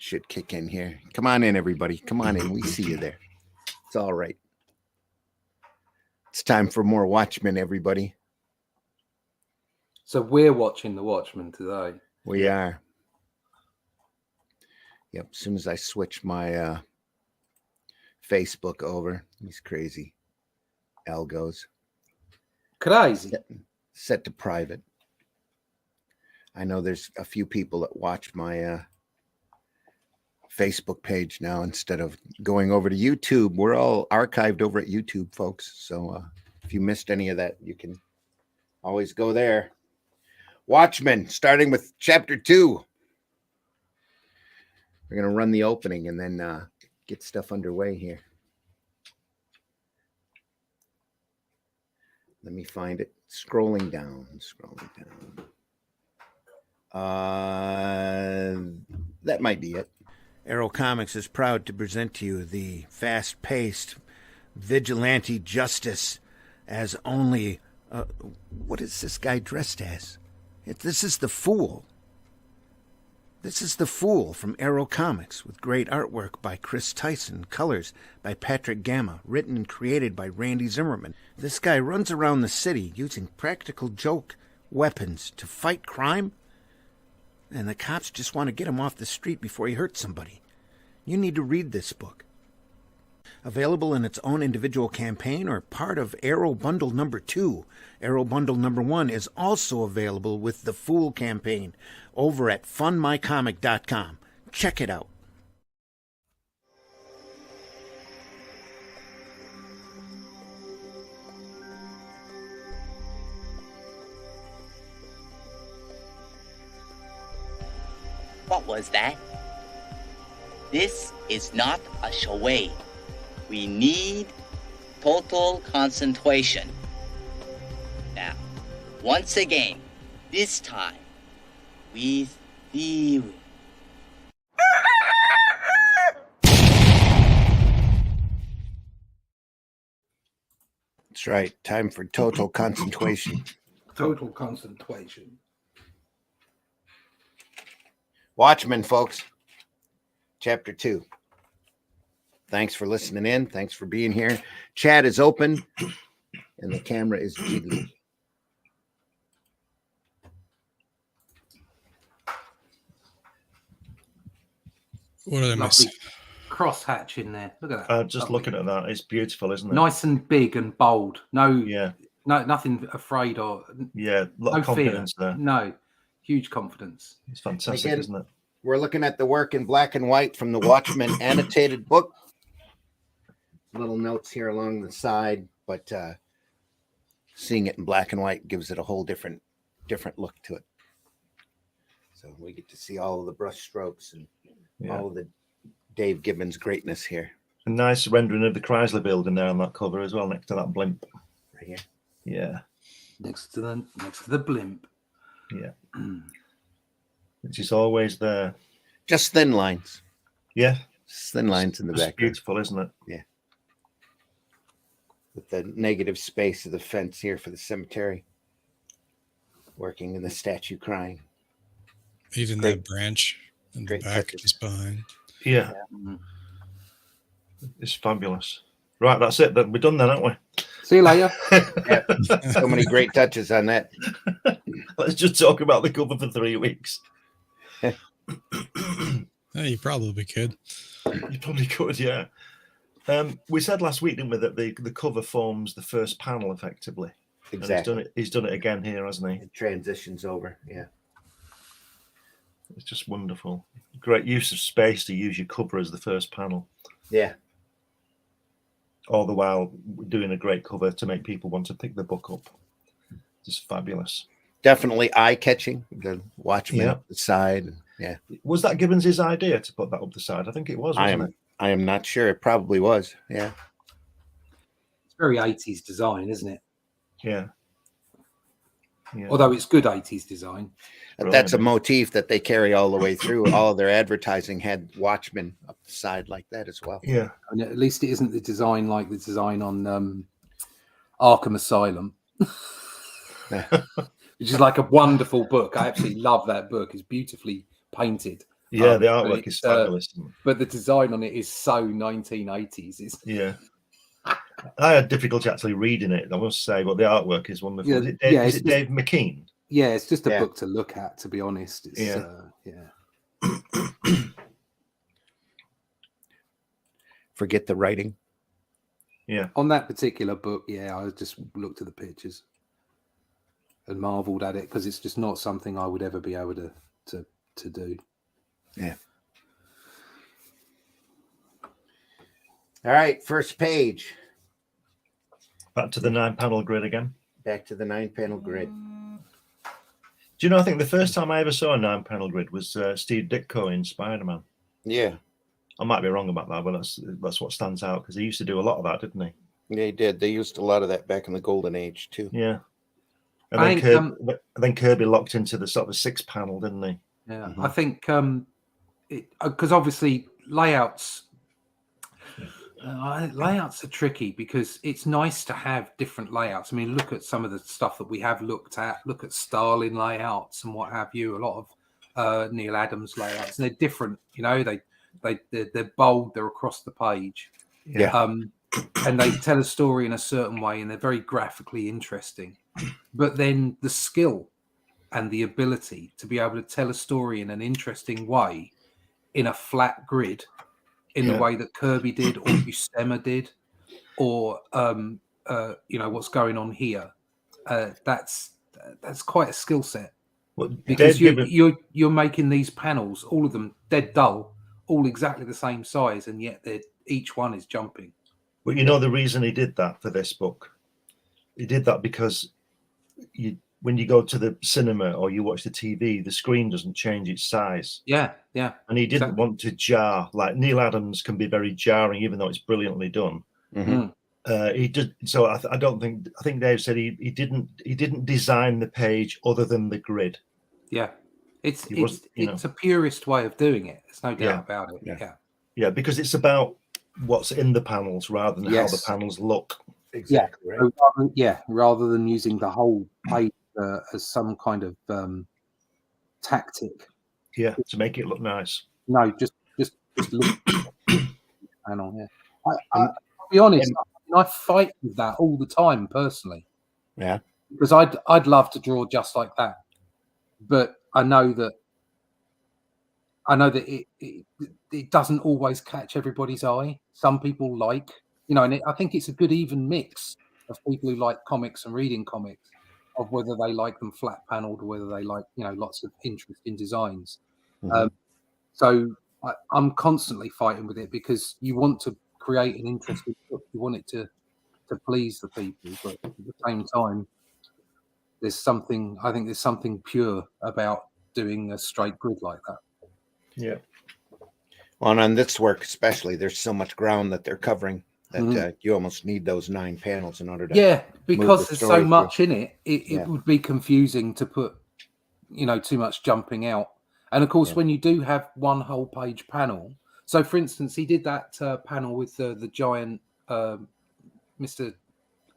should kick in here. Come on in, everybody. Come on in. We see you there. It's all right. It's time for more Watchmen, everybody. So we're watching The Watchmen today. We are. Yep. As soon as I switch my Facebook over, these crazy algos. Crazy. Set to private. I know there's a few people that watch my Facebook page now instead of going over to YouTube. We're all archived over at YouTube, folks. So if you missed any of that, you can always go there. Watchmen, starting with chapter 2. We're going to run the opening and then get stuff underway here. Let me find it. Scrolling down. That might be it. Arrow Comics is proud to present to you the fast-paced vigilante justice as only... what is this guy dressed as? This is the Fool. This is the Fool from Arrow Comics, with great artwork by Chris Tyson, colors by Patrick Gamma, written and created by Randy Zimmerman. This guy runs around the city using practical joke weapons to fight crime, and the cops just want to get him off the street before he hurts somebody. You need to read this book. Available in its own individual campaign or part of Arrow Bundle number 2. Arrow Bundle number 1 is also available with the Fool campaign over at fundmycomic.com. Check it out. What was that? This is not a charade. We need total concentration. Now, once again, this time, with theory. That's right. Time for total concentration. Total concentration. Watchmen, folks. Chapter 2. Thanks for listening in. Thanks for being here. Chat is open, and the camera is jiggly. What are they missing? Crosshatch in there. Look at that. Just looking at that, it's beautiful, isn't it? Nice and big and bold. No, yeah, no, nothing afraid or. Yeah, a lot of confidence fear. there. No, huge confidence. It's fantastic, Again, isn't it? We're looking at the work in black and white from the Watchmen annotated book. Little notes here along the side, but seeing it in black and white gives it a whole different look to it. So we get to see all of the brush strokes and all of the Dave Gibbons greatness here. A nice rendering of the Chrysler building there on that cover as well, next to that blimp. Right here. Yeah. Next to the blimp. Yeah. Which is always there. Just thin lines. Yeah. Just thin lines in the back. Beautiful, isn't it? Yeah. With the negative space of the fence here for the cemetery. Working in the statue crying. Even that branch in the back touches. just behind. Yeah. It's fabulous. Right, that's it. We're done then, aren't we? See you later. Yeah. So many great touches on that. Let's just talk about the cover for 3 weeks. Yeah, you probably could. You probably could, yeah. We said last week, didn't we, that the cover forms the first panel effectively. Exactly. And he's done it again here, hasn't he? It transitions over, yeah. It's just wonderful. Great use of space to use your cover as the first panel. Yeah. All the while doing a great cover to make people want to pick the book up. Just fabulous. Definitely eye-catching. The Watchmen up the side. Yeah. Was that Gibbons' idea to put that up the side? I think it was, wasn't it? I am not sure. It probably was. Yeah. It's very 80s design, isn't it? Yeah. Although it's good 80s design. That's a motif that they carry all the way through. All of their advertising had Watchmen up the side like that as well. Yeah. And at least it isn't the design like the design on Arkham Asylum. Which is like a wonderful book. I absolutely love that book. It's beautifully painted. Yeah, the but artwork is it's, fabulous. but the design on it is so 1980s. It's Yeah. I had difficulty actually reading it, I must say, but the artwork is wonderful. Yeah, Is it Dave, yeah, is it's it Dave McKean? yeah, it's just a Yeah. book to look at, to be honest. It's, Yeah. yeah. Forget the writing. Yeah. On that particular book, yeah, I just looked at the pictures and marveled at it because it's just not something I would ever be able to do. Yeah. All right, first page. Back to the 9-panel grid again. Back to the 9-panel grid. Do you know, I think the first time I ever saw a 9-panel grid was Steve Ditko in Spider-Man. Yeah. I might be wrong about that, but that's what stands out because he used to do a lot of that, didn't he? They did. They used a lot of that back in the golden age too. Yeah. And I then, think, then Kirby locked into the sort of 6-panel, didn't he? Yeah, Mm-hmm. I think because obviously layouts are tricky because it's nice to have different layouts. I mean, look at some of the stuff that we have looked at. Look at Starlin layouts and what have you. A lot of Neil Adams layouts, and they're different. You know, they're bold. They're across the page. Yeah. And they tell a story in a certain way, and they're very graphically interesting. But then the skill and the ability to be able to tell a story in an interesting way in a flat grid, in the way that Kirby did, or Buscema did, or you know what's going on here. That's quite a skill set Well, because you're making these panels, all of them dead dull, all exactly the same size, and yet each one is jumping. But you know the reason he did that for this book? He did that because when you go to the cinema or you watch the TV, the screen doesn't change its size. Yeah, yeah. And he didn't want to jar. Like Neil Adams can be very jarring, even though it's brilliantly done. Mm-hmm. He did. So I don't think. I think Dave said he didn't design the page other than the grid. Yeah, it's a purist way of doing it. There's no doubt about it. Yeah, because it's about what's in the panels rather than how the panels look. Exactly. Yeah, Right. rather than using the whole page as some kind of tactic. Yeah, to make it look nice. No, just look at the panel. Yeah, I'll be honest. I fight with that all the time personally. Yeah, because I'd love to draw just like that, but I know that it doesn't always catch everybody's eye. Some people like, you know, and I think it's a good even mix of people who like comics and reading comics, of whether they like them flat paneled or whether they like, you know, lots of interesting designs. Mm-hmm. So I'm constantly fighting with it because you want to create an interesting book. You want it to please the people, but at the same time, there's something pure about doing a straight grid like that. Yeah. Well, and on this work especially, there's so much ground that they're covering that you almost need those 9 panels in order to. Yeah, because there's so much through. in it. It would be confusing to put, you know, too much jumping out. And of course, when you do have one whole page panel. So, for instance, he did that panel with the giant Dr.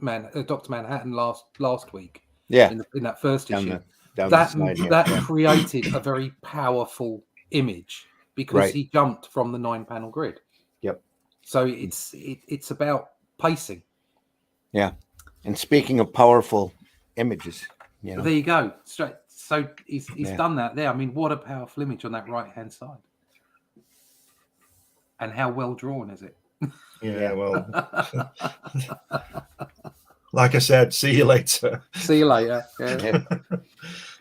Manhattan last week. Yeah, in that first issue. That created a very powerful image because he jumped from the 9-panel grid. Yep. So it's about pacing. Yeah. And speaking of powerful images, you know. There you go. So he's done that there. I mean, what a powerful image on that right-hand side. And how well drawn is it? Yeah, well. Like I said, see you later. See you later. Yeah.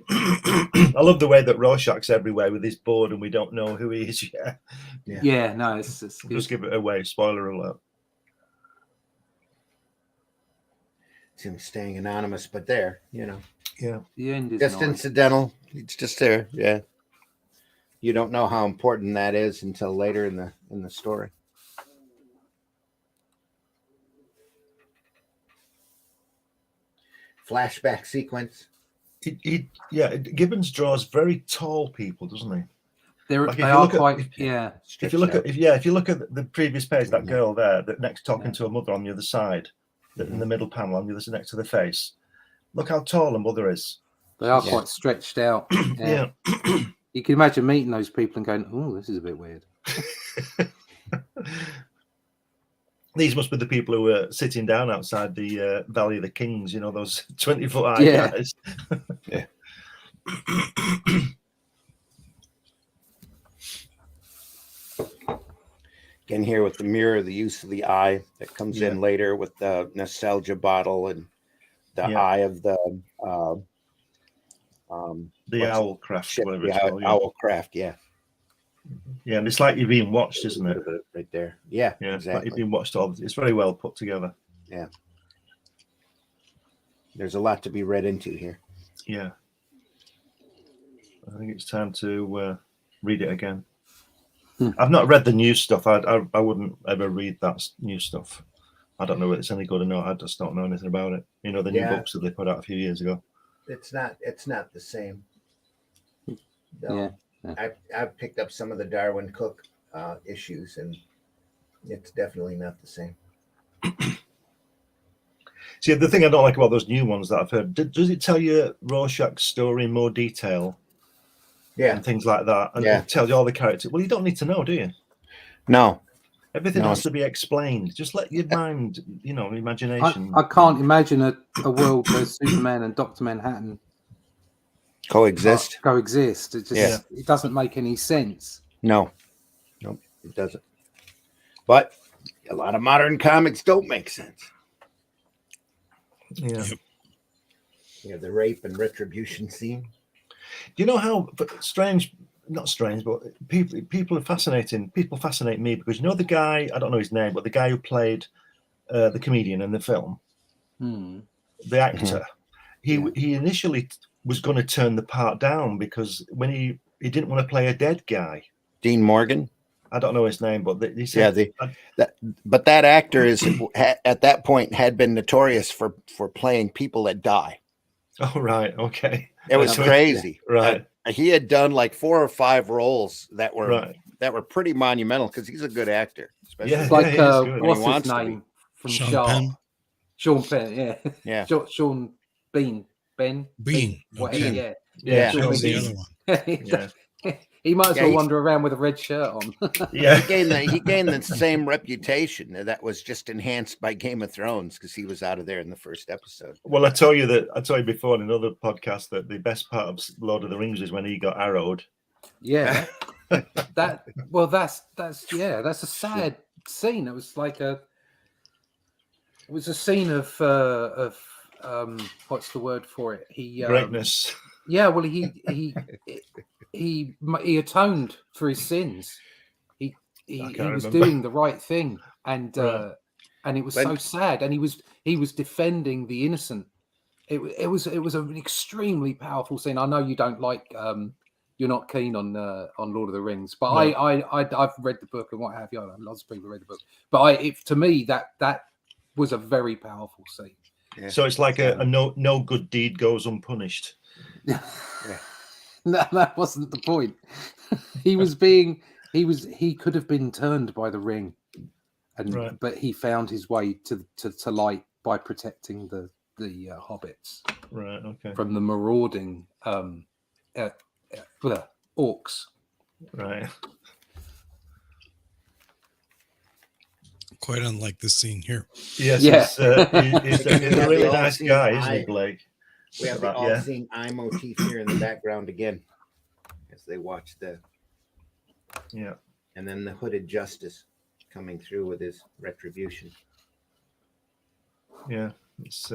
I love the way that Rorschach's everywhere with his board and we don't know who he is yet. Yeah, no, it's Just give it away. Spoiler alert. It's him staying anonymous, but there, you know. Yeah. The end is just nice. incidental. It's just there. Yeah. You don't know how important that is until later in the story. Flashback sequence. Gibbons draws very tall people, doesn't he? They are quite. If you look at the previous page, that girl there, that next talking to her mother on the other side, that in the middle panel on the other side next to the face. Look how tall her mother is. They are quite stretched out. Yeah. You can imagine meeting those people and going, "Oh, this is a bit weird." These must be the people who were sitting down outside the Valley of the Kings, you know, those 20-foot high guys. Yeah. Again, here with the mirror, the use of the eye that comes in later with the nostalgia bottle and the eye of the owl craft, whatever it's called. Owl craft, yeah. Yeah, and it's like you're being watched, isn't it? Right there. Yeah, yeah, exactly. Like you're being watched all. It's very well put together. Yeah. There's a lot to be read into here. Yeah. I think it's time to read it again. I've not read the new stuff. I wouldn't ever read that new stuff. I don't know if it's any good or not. I just don't know anything about it. You know, the new books that they put out a few years ago. It's not the same. No. Yeah. I've picked up some of the Darwin Cook issues, and it's definitely not the same. See, the thing I don't like about those new ones that I've heard, does it tell you Rorschach's story in more detail? Yeah. And things like that. And it tells you all the characters. Well, you don't need to know, do you? No. Everything has to be explained. Just let your mind, imagination. I can't imagine a world where Superman and Dr. Manhattan coexist. It just it doesn't make any sense. No, it doesn't. But a lot of modern comics don't make sense. Yeah. Yeah, the rape and retribution scene. Do you know how strange? Not strange, but people are fascinating. People fascinate me because the guy, I don't know his name, but the guy who played the comedian in the film, the actor, he initially was going to turn the part down because when he didn't want to play a dead guy. Dean Morgan. I don't know his name, but he said, but that actor is at that point had been notorious for playing people that die. Oh right, okay. It was crazy, right? He had done like 4 or 5 roles that were pretty monumental because he's a good actor. Especially what's his name from Sean Penn, yeah. Sean Bean. Okay. Yeah. Sean Bean. Yeah. He might as well wander around with a red shirt on. Yeah, he gained the same reputation that was just enhanced by Game of Thrones because he was out of there in the first episode. Well, I told you before in another podcast that the best part of Lord of the Rings is when he got arrowed. Yeah, that's a sad scene. It was like a scene of what's the word for it? Greatness. Yeah, well, he atoned for his sins. He was doing the right thing, and it was so sad. And he was defending the innocent. It was an extremely powerful scene. I know you don't like you're not keen on Lord of the Rings, but no. I've read the book and what have you. I know lots of people read the book, but to me that was a very powerful scene. Yeah. So it's like a no good deed goes unpunished. Yeah. No, that wasn't the point. He could have been turned by the ring, but he found his way to light by protecting the hobbits, from the marauding orcs. Right. Quite unlike this scene here. Yes. Yeah. He's a really nice guy, isn't he, Blake? We have the all-seeing eye motif here in the background again, as they watch and then the hooded justice coming through with his retribution. Yeah, it's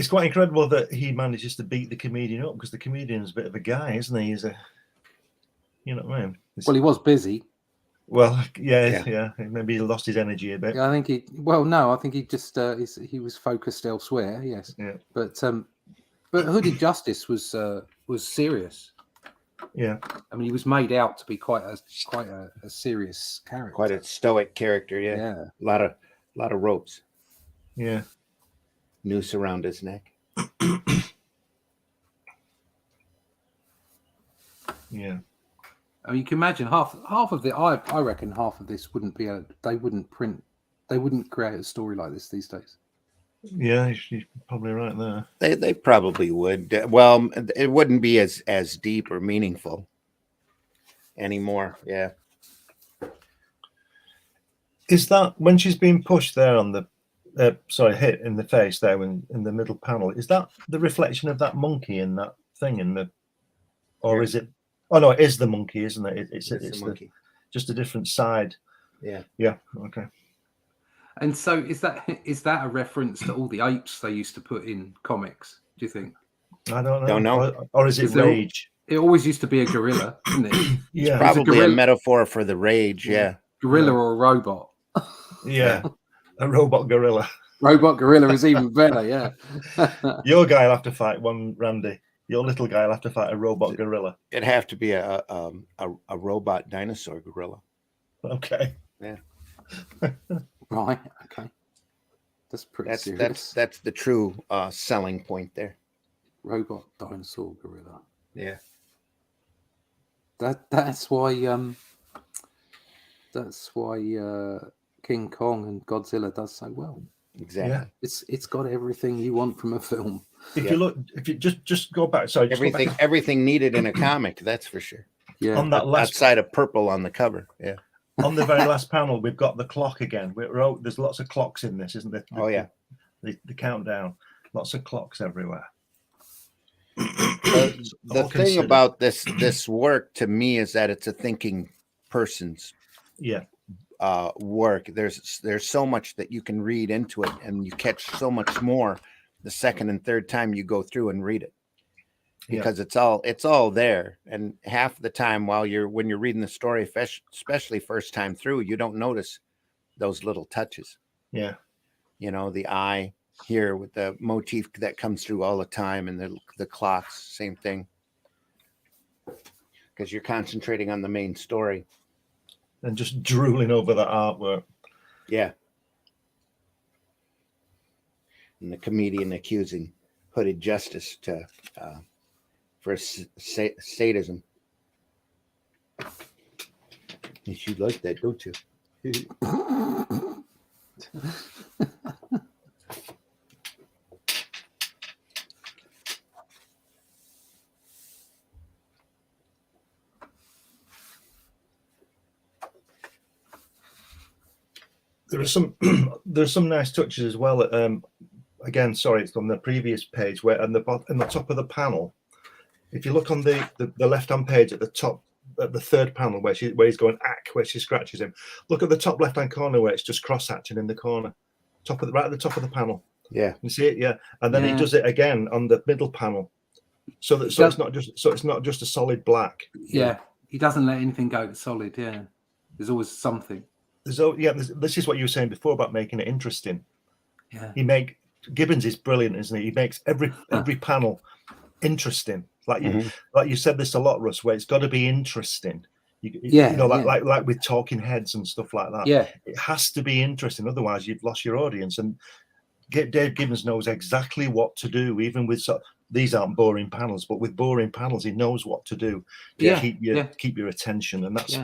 quite incredible that he manages to beat the comedian up because the comedian's a bit of a guy, isn't he? He's you know what I mean? Well, he was busy. Well, yeah. Maybe he lost his energy a bit. Yeah, I think I think he just he was focused elsewhere. Yes. Yeah. But Hooded Justice was serious. Yeah. I mean, he was made out to be quite a serious character. Quite a stoic character. Yeah. Yeah. A lot of ropes. Yeah. Noose around his neck. Yeah. I mean, you can imagine half of the. I reckon half of this wouldn't be they wouldn't create a story like this these days. Yeah, you're probably right there. They probably would. Well, it wouldn't be as deep or meaningful anymore. Yeah. Is that when she's being pushed there on the, hit in the face there in the middle panel? Is that the reflection of that monkey in that thing in the, or is it? Oh no, it is the monkey, isn't it? It's the monkey. Just a different side. Yeah. Yeah. Okay. And so is that a reference to all the apes they used to put in comics? Do you think? I don't know. Don't know. Or is it rage? It always used to be a gorilla, didn't it? Yeah. Probably a metaphor for the rage. Yeah. Gorilla or a robot. Yeah. A robot gorilla. Robot gorilla is even better. Yeah. Your guy will have to fight one, Randy. Your little guy will have to fight a robot gorilla. It'd have to be a robot dinosaur gorilla. Okay. Yeah. Right. Okay. That's pretty serious. That's the true selling point there. Robot dinosaur gorilla. Yeah. That's why King Kong and Godzilla does so well. Exactly. Yeah. It's got everything you want from a film. If you just go back, sorry, everything needed in a comic, that's for sure. Yeah. On that last outside of purple on the cover. Yeah. On the very last panel, we've got the clock again. There's lots of clocks in this, isn't there? The countdown. Lots of clocks everywhere. The thing about this work to me is that it's a thinking person's work. There's so much that you can read into it, and you catch so much more the second and third time you go through and read it, because it's all there. And half the time when you're reading the story, especially first time through, you don't notice those little touches. Yeah. The eye here with the motif that comes through all the time, and the clocks, same thing, because you're concentrating on the main story and just drooling over the artwork. Yeah. And the comedian accusing hooded justice for sadism. You like that, don't you? There's some nice touches as well. Again, sorry, it's on the previous page where in the top of the panel, if you look on the left-hand page at the top, at the third panel where he's going where she scratches him, look at the top left-hand corner where it's just cross-hatching in the corner, right at the top of the panel. Yeah, you see it. Yeah, and then he does it again on the middle panel, so it's not just a solid black. Yeah, he doesn't let anything go solid. Yeah, there's always something. This is what you were saying before about making it interesting. Yeah, Gibbons is brilliant, isn't he? He makes every panel interesting. Like you said this a lot, Russ, where it's got to be interesting. Like with talking heads and stuff like that. Yeah, it has to be interesting. Otherwise, you've lost your audience. And Dave Gibbons knows exactly what to do, even with these aren't boring panels, but with boring panels, he knows what to do to keep your attention, and that's.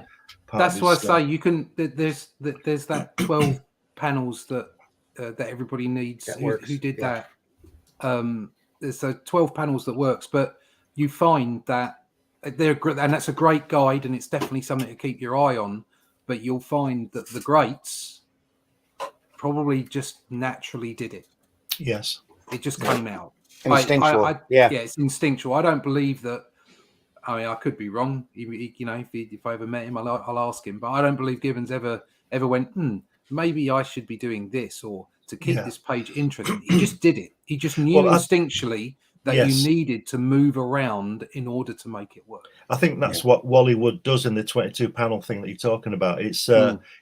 That's why I say you can. There's that 12 panels that everybody needs. Who did that? There's 12 panels that works, but you find that they're great, and that's a great guide, and it's definitely something to keep your eye on. But you'll find that the greats probably just naturally did it. Yes, it just came out. Instinctual. It's instinctual. I don't believe that. I mean, I could be wrong. If I ever met him, I'll ask him. But I don't believe Gibbons ever went, maybe I should be doing this, or to keep this page interesting. He just did it. He just knew instinctually that you needed to move around in order to make it work. I think that's what Wally Wood does in the 22 panel thing that you're talking about. It's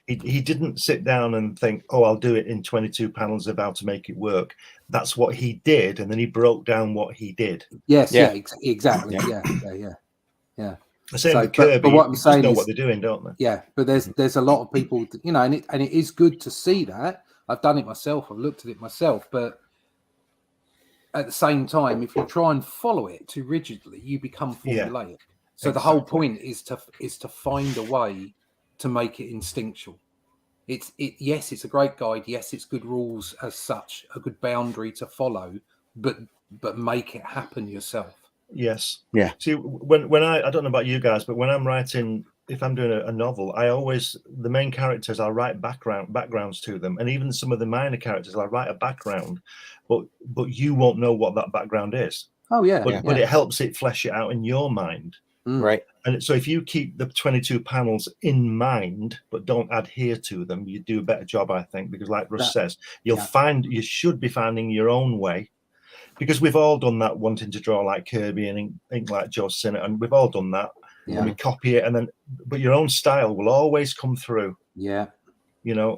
he didn't sit down and think, I'll do it in 22 panels of how to make it work. That's what he did, and then he broke down what he did. Yes, exactly. Yeah. The same with Kirby. But what I'm saying know is, what they're doing, don't they? Yeah, but there's a lot of people, and it is good to see that. I've done it myself. I've looked at it myself, but at the same time, if you try and follow it too rigidly, you become formulaic. Yeah, so the whole point is to find a way to make it instinctual. Yes, it's a great guide. Yes, it's good rules as such, a good boundary to follow, but make it happen yourself. Yes. Yeah. See, when I don't know about you guys, but when I'm writing, if I'm doing a novel, the main characters, I'll write backgrounds to them, and even some of the minor characters, I'll write a background, but you won't know what that background is. Oh yeah, but it helps it flesh it out in your mind. Right. And so if you keep the 22 panels in mind but don't adhere to them, you do a better job, I think, because like Russ says, you should be finding your own way, because we've all done that, wanting to draw like Kirby and ink like Joe Sinnott, and we've all done that. And we copy it, but your own style will always come through. Yeah.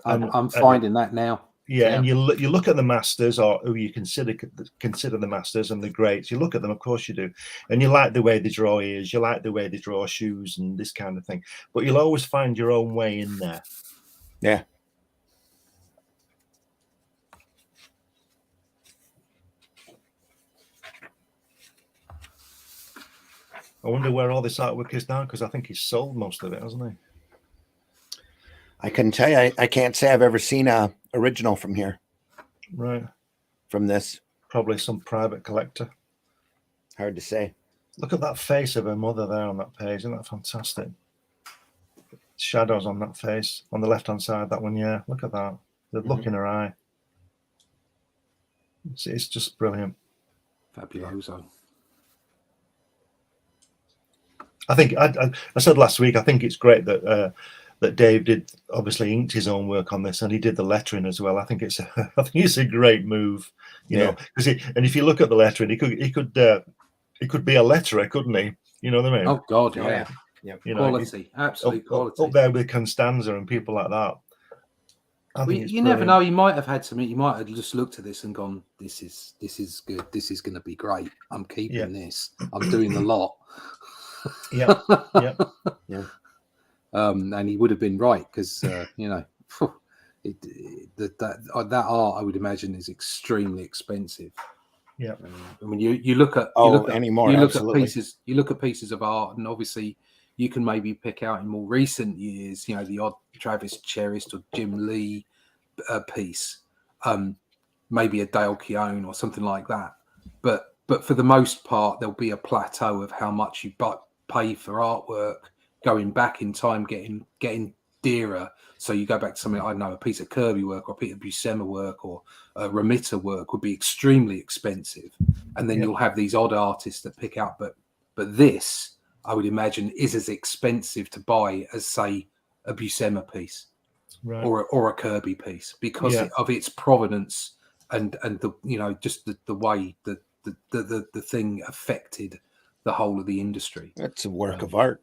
I'm finding that now. Yeah, and you look at the masters, or who you consider the masters and the greats. You look at them, of course you do, and you like the way they draw ears, you like the way they draw shoes, and this kind of thing. But you'll always find your own way in there. Yeah. I wonder where all this artwork is now, because I think he's sold most of it, hasn't he? I couldn't tell you. I can't say I've ever seen a original from here. Right. From this. Probably some private collector. Hard to say. Look at that face of her mother there on that page. Isn't that fantastic? Shadows on that face. On the left-hand side, that one, yeah. Look at that. The look in her eye. It's just brilliant. Fabuloso. I think I said last week, I think it's great that that Dave did, obviously inked his own work on this, and he did the lettering as well. I think it's a great move, you know, because and if you look at the lettering, he could be a letterer, couldn't he? You know what I mean? Oh God, yeah. Yeah. Quality, absolute quality. Up there with Constanza and people like that. You never know. You might have had something. You might have just looked at this and gone, "This is good. This is going to be great. I'm keeping this. I'm doing the lot." Yeah, yeah. And he would have been right, because that art, I would imagine, is extremely expensive. Yeah, I mean, you look at pieces of art, and obviously you can maybe pick out in more recent years, the odd Travis Cherist or Jim Lee piece, maybe a Dale Keown or something like that. But for the most part, there'll be a plateau of how much you pay for artwork going back in time, getting dearer. So you go back to something, I don't know, a piece of Kirby work or a Peter Buscema work or a Remitter work would be extremely expensive, and then you'll have these odd artists that pick out. But this, I would imagine, is as expensive to buy as, say, a Buscema piece, right, or a Kirby piece, because of its provenance and the just the way that the thing affected the whole of the industry. That's a work of art.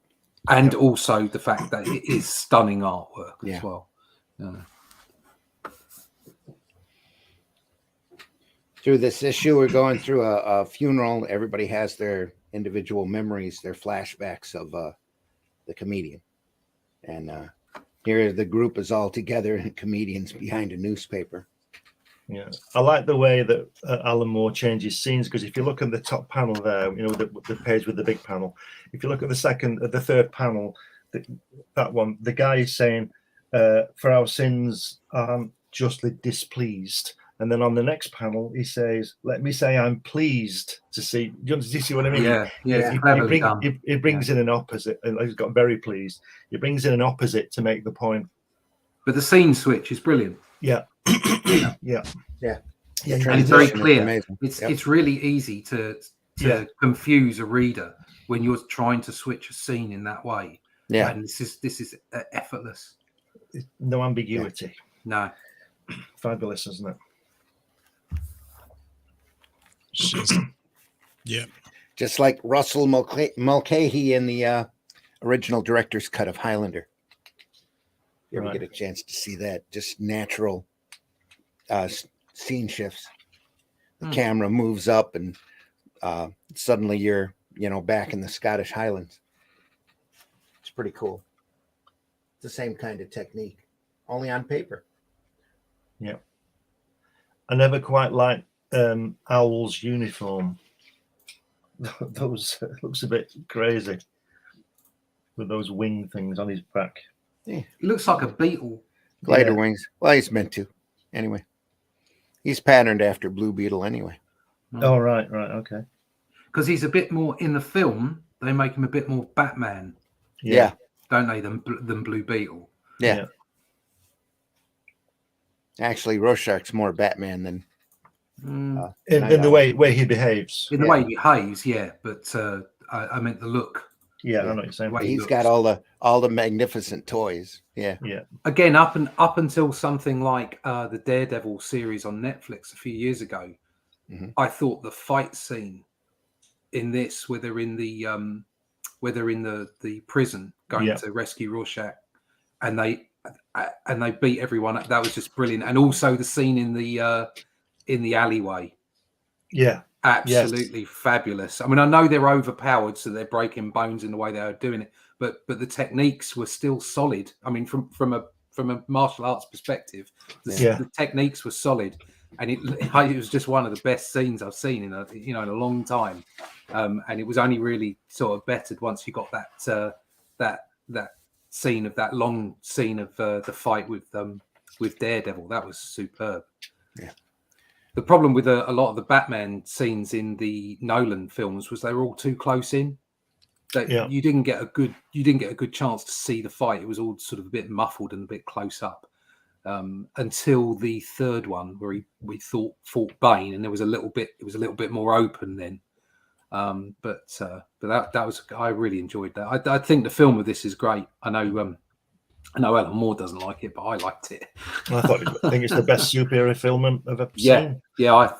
And also the fact that it is stunning artwork as well. Through this issue, we're going through a funeral. Everybody has their individual memories, their flashbacks of the comedian. And here the group is all together, and comedians behind a newspaper. Yeah, I like the way that Alan Moore changes scenes, because if you look at the top panel there, the page with the big panel, if you look at the third panel, that one, the guy is saying, "For our sins aren't justly displeased," and then on the next panel he says, "Let me say I'm pleased to see." Do you see what I mean? Yeah. He brings in an opposite. He's got very pleased. He brings in an opposite to make the point. But the scene switch is brilliant. Yeah. Yeah. And it's very clear. It's really easy to confuse a reader when you're trying to switch a scene in that way. Yeah. And this is effortless. No ambiguity. No. Fabulous, isn't it? Yeah. Just like Russell Mulcahy in the original director's cut of Highlander. You ever get a chance to see that? Just natural scene shifts. The camera moves up, and suddenly you're, back in the Scottish Highlands. It's pretty cool. It's the same kind of technique, only on paper. Yeah. I never quite liked Owl's uniform. Those looks a bit crazy with those wing things on his back. Yeah. It looks like a beetle. Glider wings. Well, he's meant to. Anyway, he's patterned after Blue Beetle anyway. Oh, right, okay. Because he's a bit more in the film. They make him a bit more Batman, Yeah. don't they? Than Blue Beetle. Yeah. Actually, Rorschach's more Batman than. In the way he behaves. In the way he behaves, yeah. But I meant the look. Yeah, I know what you're saying. He's got all the magnificent toys. Yeah. Again, up until something like the Daredevil series on Netflix a few years ago, I thought the fight scene in this, where they're in the prison going to rescue Rorschach, and they beat everyone up, that was just brilliant. And also the scene in the alleyway. Yeah. Absolutely fabulous. I mean, I know they're overpowered, so they're breaking bones in the way they are doing it, but the techniques were still solid. I mean, from a martial arts perspective, the techniques were solid, and it was just one of the best scenes I've seen in a long time. And it was only really sort of bettered once you got that scene of that long scene of the fight with Daredevil. That was superb. Yeah. The problem with a lot of the Batman scenes in the Nolan films was they were all too close in. You didn't get a good chance to see the fight. It was all sort of a bit muffled and a bit close up until the third one, where we fought Bane, and it was a little bit more open then. But that was, I really enjoyed that. I think the film of this is great. I know Alan Moore doesn't like it, but I liked it. I think it's the best superhero film I've ever seen. Yeah,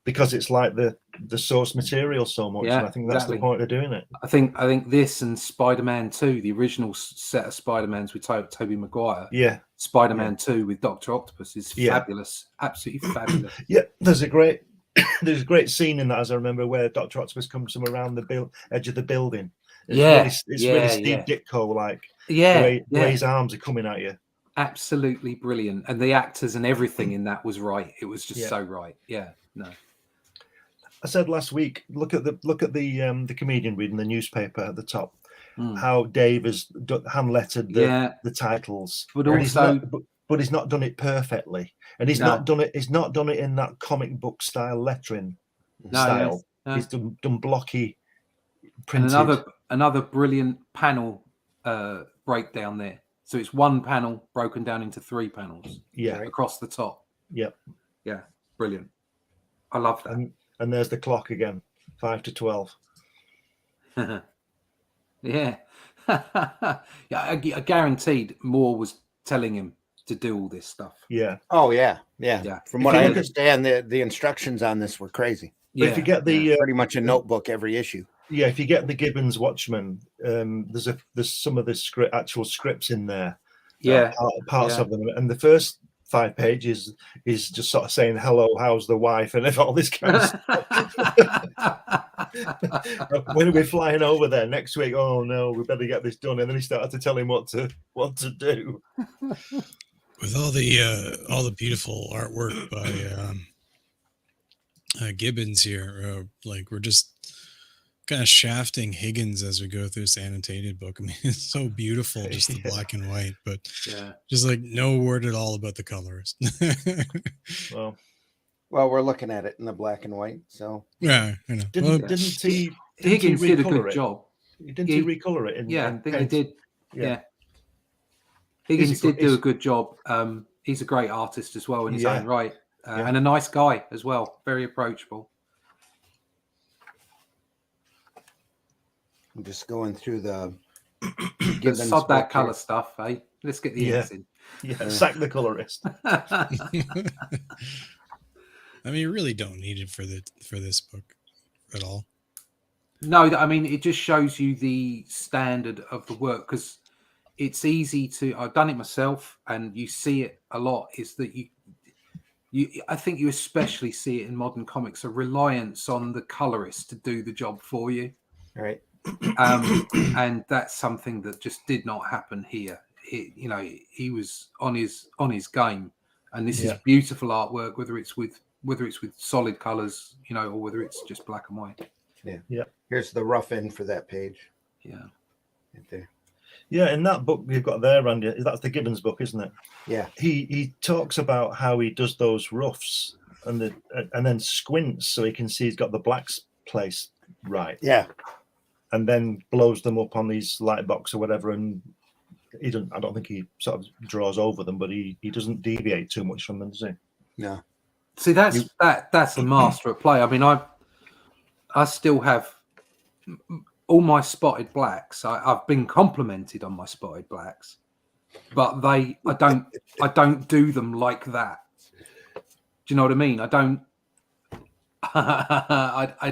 because it's like the source material so much, and I think that's the point of doing it. I think this and Spider-Man 2, the original set of Spider-Mans with Tobey Maguire, Spider-Man 2 with Dr. Octopus is fabulous, absolutely fabulous. Yeah, there's a great scene in that, as I remember, where Dr. Octopus comes from around the edge of the building. It's really Steve Ditko like. The way his arms are coming at you. Absolutely brilliant. And the actors and everything in that was right. It was just so right. Yeah. No. I said last week, look at the comedian reading the newspaper at the top. How Dave has hand lettered the titles. But also but he's not done it perfectly. And he's not done it in that comic book style lettering style. He's done blocky printed. And another brilliant panel breakdown there. So it's one panel broken down into 3 panels. Across the top. Yeah, brilliant. I love that. And there's the clock again, 5 to 12. Yeah. I guaranteed Moore was telling him to do all this stuff. Yeah. Oh yeah. From what I understand, the instructions on this were crazy. But if you get pretty much a notebook every issue. Yeah, if you get the Gibbons Watchmen, there's some of the actual scripts in there. Parts of them, and the first 5 pages is just sort of saying hello, how's the wife, and all this kind of stuff. When are we flying over there next week? Oh no, we better get this done. And then he started to tell him what to do. With all the beautiful artwork by Gibbons here, like we're just kind of shafting Higgins as we go through this annotated book. I mean, it's so beautiful, just the black and white, but just like no word at all about the colors. Well, we're looking at it in the black and white, so yeah, I know. Higgins did a good job. Didn't he recolor it? I think he did. Yeah. Higgins did do a good job. He's a great artist as well in his own right, and a nice guy as well. Very approachable. I'm just going through the sod that color stuff, eh? Let's get the inks in. Yeah, sack the colorist. I mean, you really don't need it for this book at all. No, I mean, it just shows you the standard of the work, because it's easy to. I've done it myself, and you see it a lot. Is that I think you especially see it in modern comics, a reliance on the colorist to do the job for you. Right. And that's something that just did not happen here. He was on his game, and this is beautiful artwork, whether it's with solid colors, or whether it's just black and white. Yeah. Here's the rough end for that page. Yeah. Right there. Yeah, in that book you've got there, Randy, that's the Gibbons book, isn't it? Yeah. He talks about how he does those roughs and then squints so he can see he's got the blacks place right. Yeah. And then blows them up on these light box or whatever, and he doesn't. I don't think he sort of draws over them, but he doesn't deviate too much from them, does he? No. See, that's the master at play. I mean, I still have all my spotted blacks. I've been complimented on my spotted blacks, but I don't do them like that. Do you know what I mean? I don't.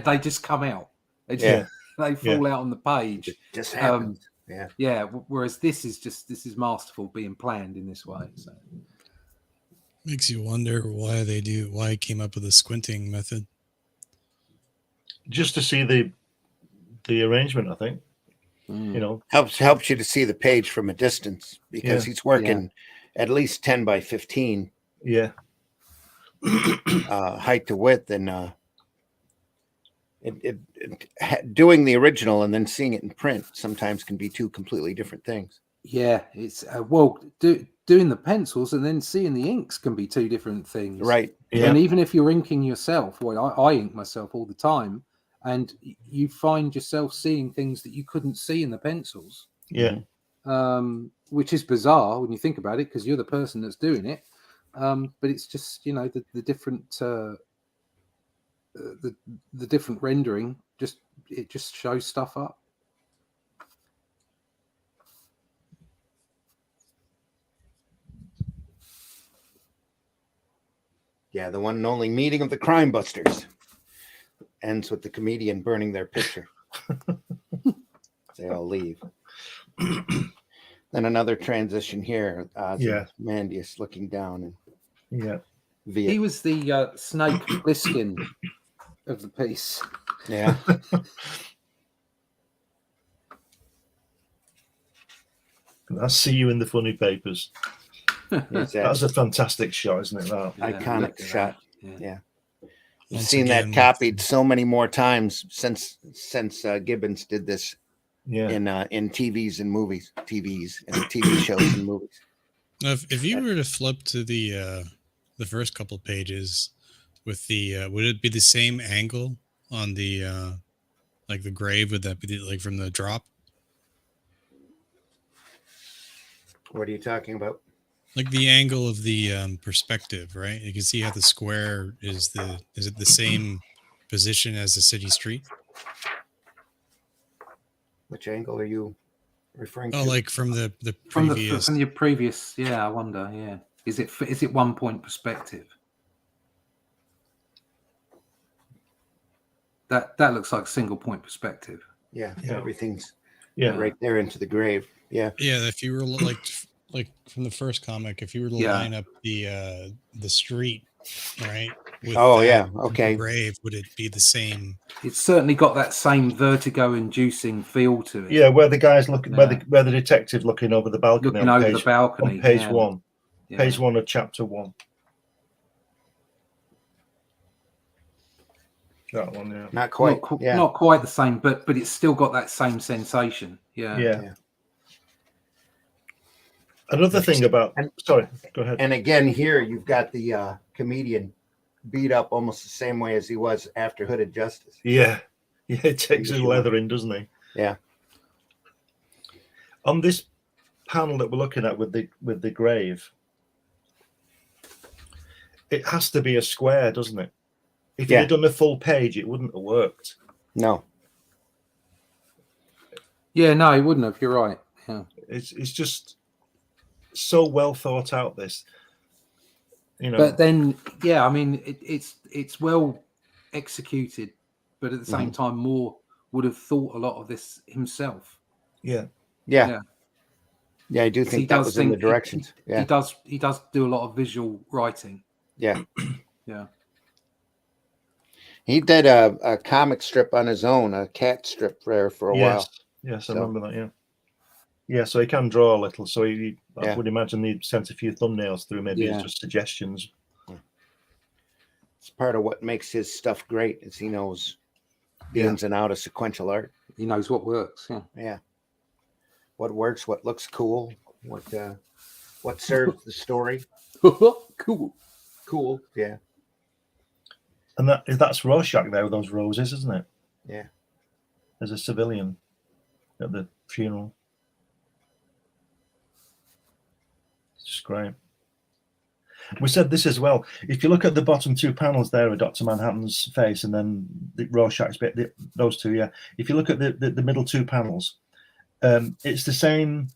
They just come out. They fall out on the page. It just happens. Yeah. Whereas this is masterful being planned in this way. So. Makes you wonder why he came up with the squinting method. Just to see the arrangement, I think. You know, helps you to see the page from a distance, because he's working at least 10 by 15. Yeah. Height to width, and doing the original and then seeing it in print sometimes can be two completely different things. Yeah, it's doing the pencils and then seeing the inks can be two different things, right? Yeah. And even if you're inking yourself, well, I ink myself all the time, and you find yourself seeing things that you couldn't see in the pencils. Yeah. Which is bizarre when you think about it, because you're the person that's doing it. But it's just, you know, the different the different rendering just shows stuff up. Yeah, the one and only meeting of the crime busters ends with the comedian burning their picture. They all leave. Then another transition here. Mandius looking down, and he was the Snake Plissken of the piece. Yeah. I see you in the funny papers. That's a fantastic shot, isn't it? That iconic shot. Yeah. You've Once seen again, that copied so many more times since Gibbons did this. In TVs and movies, TVs and TV shows and movies. Now, if you were to flip to the first couple of pages with the, would it be the same angle on the like the grave? Would that be like from the drop? What are you talking about? Like the angle of the perspective, right? You can see how the square is it the same position as the city street? Which angle are you referring to? Oh, like from the previous. From your previous, I wonder, yeah. Is it 1 point perspective? That looks like single point perspective. Yeah. Everything's right there into the grave. Yeah. Yeah, if you were like from the first comic, if you were to line up the street, right? With okay. Grave, would it be the same? It's certainly got that same vertigo-inducing feel to it. Yeah, where the guy's looking, where the detective looking over the balcony, on page 1, page 1 of chapter 1. That one, yeah. Not quite, not quite the same, but it's still got that same sensation. Yeah. Another thing about, sorry, go ahead. And again, here you've got the comedian beat up almost the same way as he was after Hooded Justice. Yeah, he takes his leather in, doesn't he? Yeah. On this panel that we're looking at with the grave, it has to be a square, doesn't it? If you'd done a full page, it wouldn't have worked. No. Yeah, no, it wouldn't have. You're right. Yeah. It's just so well thought out, this. But then, I mean, it's well executed, but at the same time, Moore would have thought a lot of this himself. Yeah, I do think that was in the directions. He does do a lot of visual writing. Yeah. Yeah. He did a comic strip on his own, a cat strip there for a while. Yes, I remember that. Yeah, so he can draw a little. So I would imagine he sent a few thumbnails through, maybe as just suggestions. It's part of what makes his stuff great, is he knows the ins and out of sequential art. He knows what works. Yeah. what works, what looks cool, what serves the story. Cool, yeah. And that's Rorschach there with those roses, isn't it? Yeah. As a civilian at the funeral. It's just great. We said this as well. If you look at the bottom two panels there of Dr. Manhattan's face and then the Rorschach's bit, those two, yeah. If you look at the middle two panels, it's the same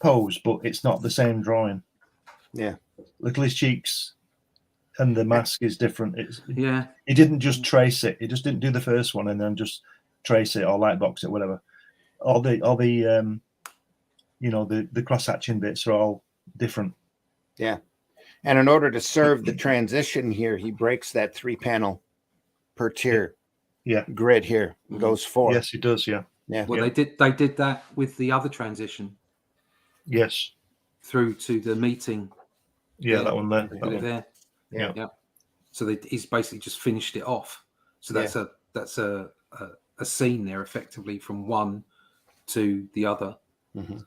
pose, but it's not the same drawing. Yeah. Look at his cheeks, and the mask is different. Yeah. He didn't just trace it. He just didn't do the first one and then just trace it or lightbox it, whatever. All the the cross hatching bits are all different. Yeah. And in order to serve the transition here, he breaks that 3-panel per tier grid here. And goes 4. Yes, he does. Yeah. Yeah. Well, they did that with the other transition. Yes. Through to the meeting. Yeah, that one there. There. Yeah. So he's basically just finished it off. So that's a scene there, effectively, from one to the other. Mm-hmm.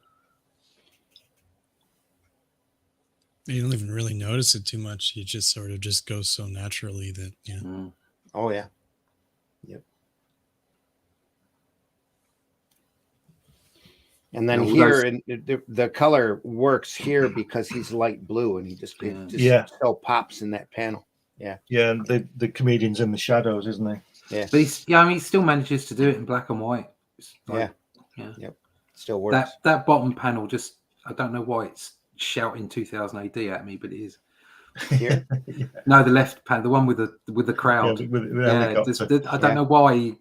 You don't even really notice it too much. You just sort of just goes so naturally that Oh yeah. Yep. And then the color works here because he's light blue and he just so pops in that panel. Yeah. Yeah, and the comedian's in the shadows, isn't he? Yeah. But he still manages to do it in black and white. Yeah. Yep. Still works. That bottom panel just, I don't know why it's shouting 2000 AD at me, but it is. Here? No, the left panel, the one with the crowd. I don't know why.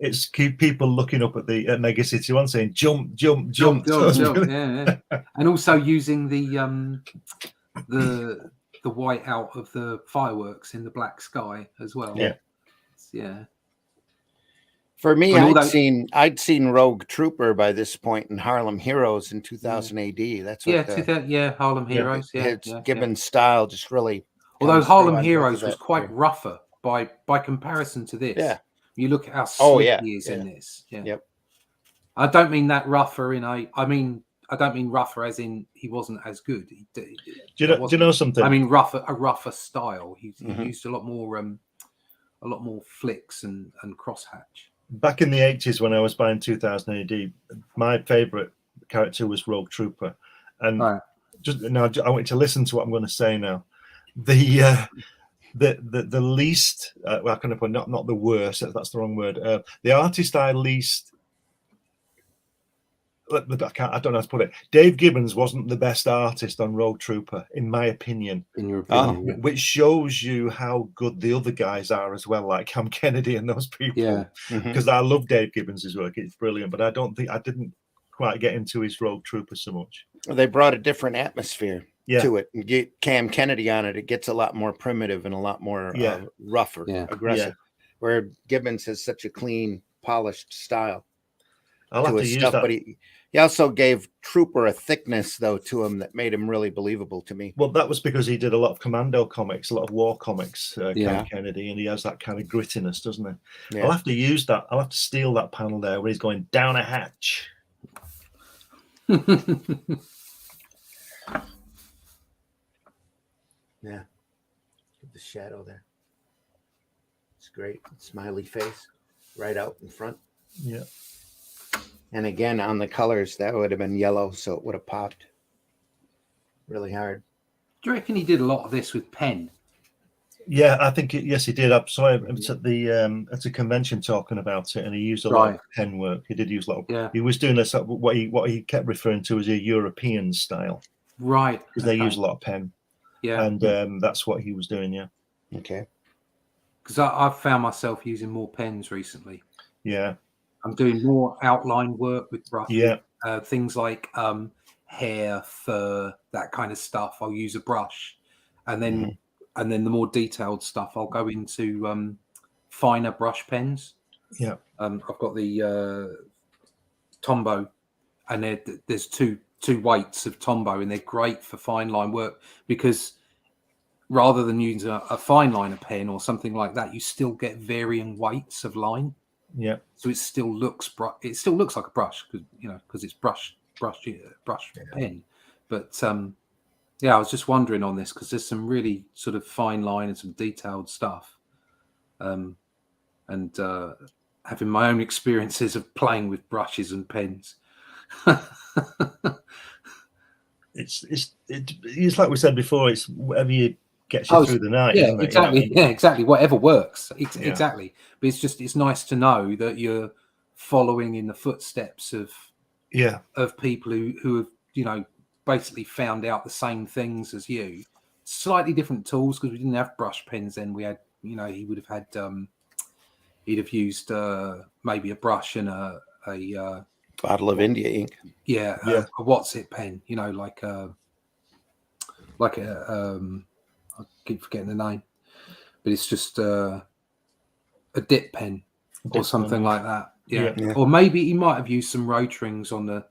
It's keep people looking up at the Mega City One saying jump. Yeah. And also using the white out of the fireworks in the black sky as well. Yeah. For me, I'd seen Rogue Trooper by this point in Harlem Heroes in 2000 AD. That's what Harlem Heroes. Gibbons' style just really. Although Harlem Heroes was quite rougher by comparison to this. Yeah. You look at how slick he is in this. Yeah. Yep. I don't mean that rougher I don't mean rougher as in he wasn't as good. Do you know something? I mean a rougher style. He used a lot more flicks and crosshatch. Back in the 80s when I was buying 2000 AD, my favourite character was Rogue Trooper. And I want you to listen to what I'm going to say now. The least, how can I put it? Not the worst, that's the wrong word. The artist I least, I don't know how to put it. Dave Gibbons wasn't the best artist on Rogue Trooper, in my opinion. In your opinion, which shows you how good the other guys are as well, like Cam Kennedy and those people. Yeah, because I love Dave Gibbons' work; it's brilliant. But I didn't quite get into his Rogue Trooper so much. They brought a different atmosphere to it. And get Cam Kennedy on it, it gets a lot more primitive and a lot more rougher, aggressive. Where Gibbons has such a clean, polished style. I'll have to use that. But he also gave Trooper a thickness, though, to him that made him really believable to me. Well, that was because he did a lot of commando comics, a lot of war comics, Cam Kennedy, and he has that kind of grittiness, doesn't he? Yeah. I'll have to use that. I'll have to steal that panel there where he's going down a hatch. Yeah. The shadow there. It's great. Smiley face right out in front. Yeah. And again, on the colors, that would have been yellow, so it would have popped really hard. Do you reckon he did a lot of this with pen? Yeah, I think yes, he did. I saw him at a convention talking about it, and he used a lot of pen work. He did use a lot. He was doing this what he kept referring to as a European style, right? Because they use a lot of pen. Yeah, and that's what he was doing. Yeah. Okay. Because I've found myself using more pens recently. Yeah. I'm doing more outline work with brush. Yeah. Things like hair, fur, that kind of stuff. I'll use a brush, and then the more detailed stuff, I'll go into finer brush pens. Yeah. I've got the Tombow, and there's two weights of Tombow, and they're great for fine line work because rather than using a fine liner pen or something like that, you still get varying weights of line. Yeah. So it still looks like a brush because it's brush pen. But I was just wondering on this because there's some really sort of fine line and some detailed stuff. And having my own experiences of playing with brushes and pens. It's like we said before. It's whatever you gets you through the night. Yeah, isn't it? exactly. You know? Yeah, exactly. Whatever works. Yeah. Exactly. But it's nice to know that you're following in the footsteps of people who have basically found out the same things as you. Slightly different tools because we didn't have brush pens then. We had he would have had he'd have used maybe a brush and a bottle of India ink. A what's it pen, like a I keep forgetting the name, but it's just a dip pen or something like that. Yeah. Or maybe he might have used some Rotarings on the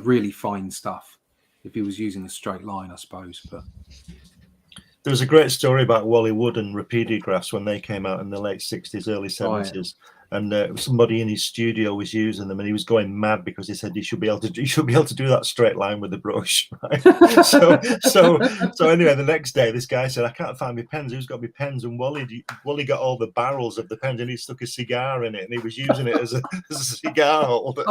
really fine stuff if he was using a straight line, I suppose. But there was a great story about Wally Wood and Rapidographs when they came out in the late 60s, early 70s. And somebody in his studio was using them, and he was going mad because he said you should be able to do that straight line with the brush. Right? so anyway, the next day, this guy said, "I can't find my pens. Who's got my pens?" And Wally got all the barrels of the pens, and he stuck a cigar in it, and he was using it as a cigar holder.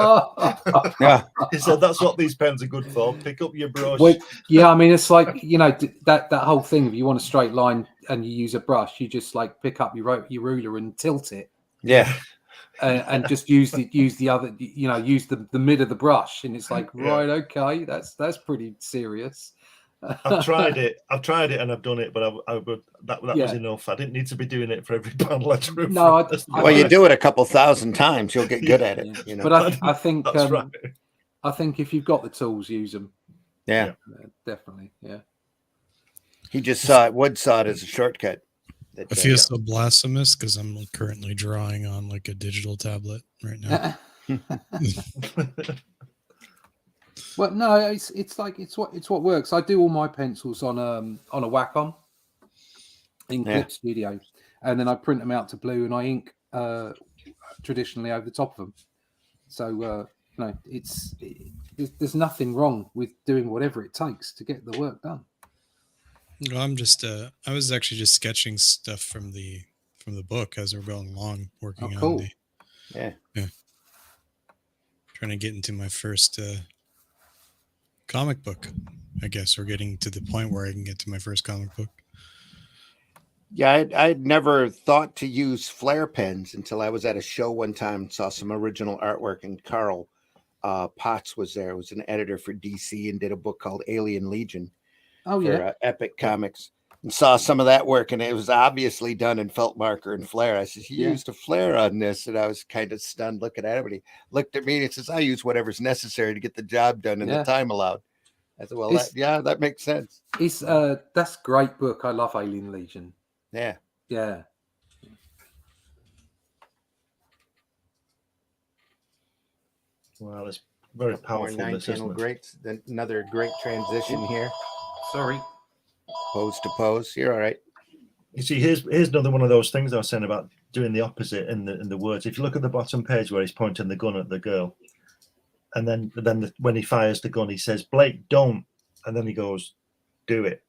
He said, "That's what these pens are good for. Pick up your brush." Well, yeah, I mean, it's like that whole thing. If you want a straight line and you use a brush, you just like pick up your ruler and tilt it. Yeah. And just use the other, use the mid of the brush, and it's like, right, okay, that's pretty serious. I've tried it, and I've done it, but that was enough. I didn't need to be doing it for every panel I drew. No, you do it a couple thousand times, you'll get good at it. But I think right. I think if you've got the tools, use them. Yeah, definitely. Yeah. He just saw it as a shortcut. I feel so blasphemous because I'm currently drawing on like a digital tablet right now. Well, no, it's what works. I do all my pencils on a Wacom in Clip Studio, and then I print them out to blue and I ink traditionally over the top of them. So there's nothing wrong with doing whatever it takes to get the work done. Well, I'm just I was actually just sketching stuff from the book as we're going along, working on the trying to get into my first comic book. I guess we're getting to the point where I can get to my first comic book. Yeah, I'd never thought to use flare pens until I was at a show one time and saw some original artwork, and Carl Potts was there. He was an editor for DC and did a book called Alien Legion. For Epic Comics, and saw some of that work, and it was obviously done in felt marker and flare. I said, "You used a flare on this," and I was kind of stunned looking at it. But he looked at me and he says, "I use whatever's necessary to get the job done in the time allowed." I said, "Well, that makes sense." It's that's a great book. I love Alien Legion. Yeah. Well, it's very powerful. Another great transition here. Sorry. Pose to pose. You're all right. You see, here's another one of those things I was saying about doing the opposite in the words. If you look at the bottom page where he's pointing the gun at the girl, and then when he fires the gun, he says, "Blake, don't," and then he goes, "Do it."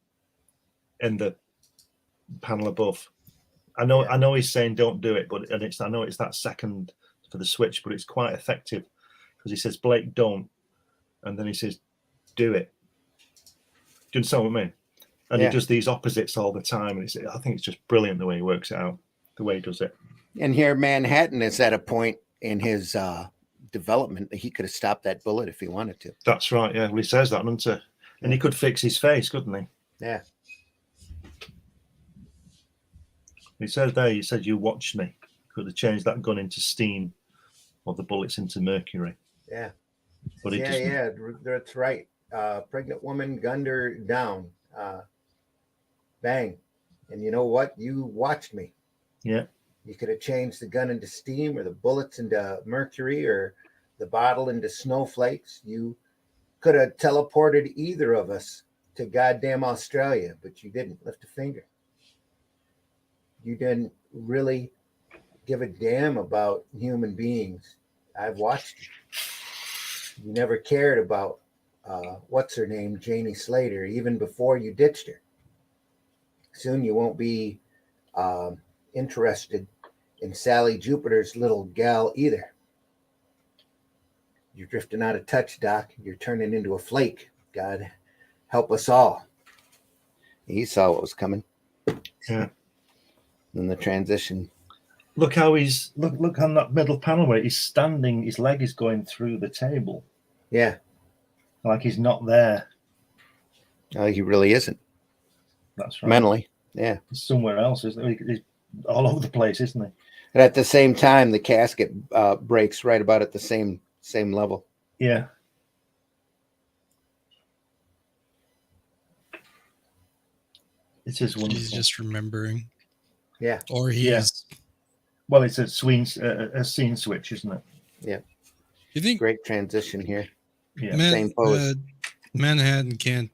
In the panel above, I know he's saying don't do it, but I know it's that second for the switch, but it's quite effective because he says, "Blake, don't," and then he says, "Do it." Do you understand what I mean? And he does these opposites all the time. And I think it's just brilliant the way he works it out, the way he does it. And here, Manhattan is at a point in his development that he could have stopped that bullet if he wanted to. That's right. Yeah. Well, he says that, doesn't he? And he could fix his face, couldn't he? Yeah. He says there, "You watched me." Could have changed that gun into steam or the bullets into mercury. Yeah. But that's right. Pregnant woman gunned her down. Bang. And you know what? You watched me. Yeah. You could have changed the gun into steam or the bullets into mercury or the bottle into snowflakes. You could have teleported either of us to goddamn Australia, but you didn't lift a finger. You didn't really give a damn about human beings. I've watched you. You never cared about what's her name, Janie Slater, even before you ditched her. Soon you won't be interested in Sally Jupiter's little gal either. You're drifting out of touch, Doc. You're turning into a flake. God help us all. He saw what was coming. Yeah. And the transition. Look how he's look on that middle panel where he's standing. His leg is going through the table. Yeah. Like he's not there. He really isn't. That's right. Mentally. Yeah. He's somewhere else, isn't he? He's all over the place, isn't he? And at the same time, the casket breaks right about at the same level. Yeah. It is wonderful. He's just remembering. Yeah. Or he is. Well, it's a scene switch, isn't it? Yeah. You think great transition here? Yeah. Same pose. Manhattan can't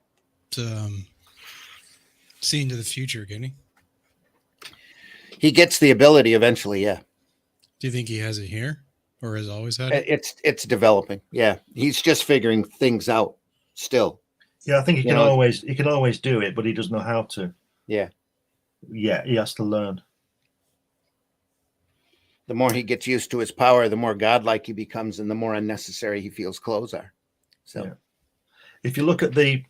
see into the future, can he? He gets the ability eventually, yeah. Do you think he has it here, or has always had it? It's developing. Yeah, he's just figuring things out still. Yeah, I think he can always do it, but he doesn't know how to. Yeah. Yeah, he has to learn. The more he gets used to his power, the more godlike he becomes, and the more unnecessary he feels clothes are. So, yeah. If you look at the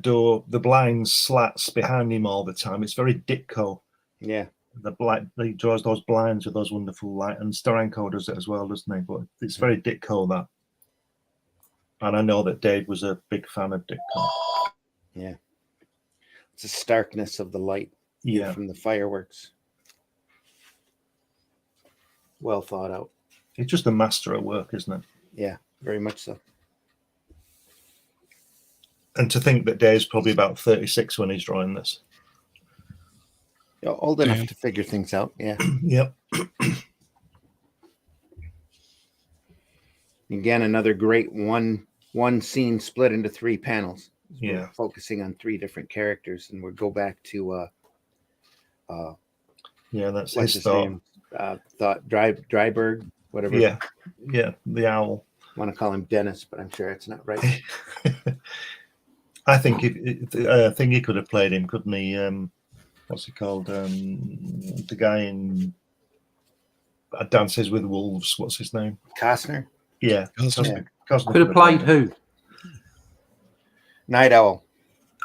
door, the blinds slats behind him all the time, it's very Ditko. Yeah. He draws those blinds with those wonderful light, and Steranko does it as well, doesn't he? But it's very Ditko, that. And I know that Dave was a big fan of Ditko. Yeah. It's the starkness of the light from the fireworks. Well thought out. He's just a master at work, isn't it? Yeah, very much so. And to think that Dave's probably about 36 when he's drawing this. Old enough to figure things out, yeah. Yep. Again, another great one scene split into 3 panels. Yeah. We're focusing on 3 different characters, and we'll go back to that's what's his name? Dryberg, whatever. Yeah, the owl. I want to call him Dennis, but I'm sure it's not right. I think he could have played him, couldn't he? What's he called? The guy in Dances with Wolves. What's his name? Costner. Yeah, Costner. Costner could have played who? Night Owl.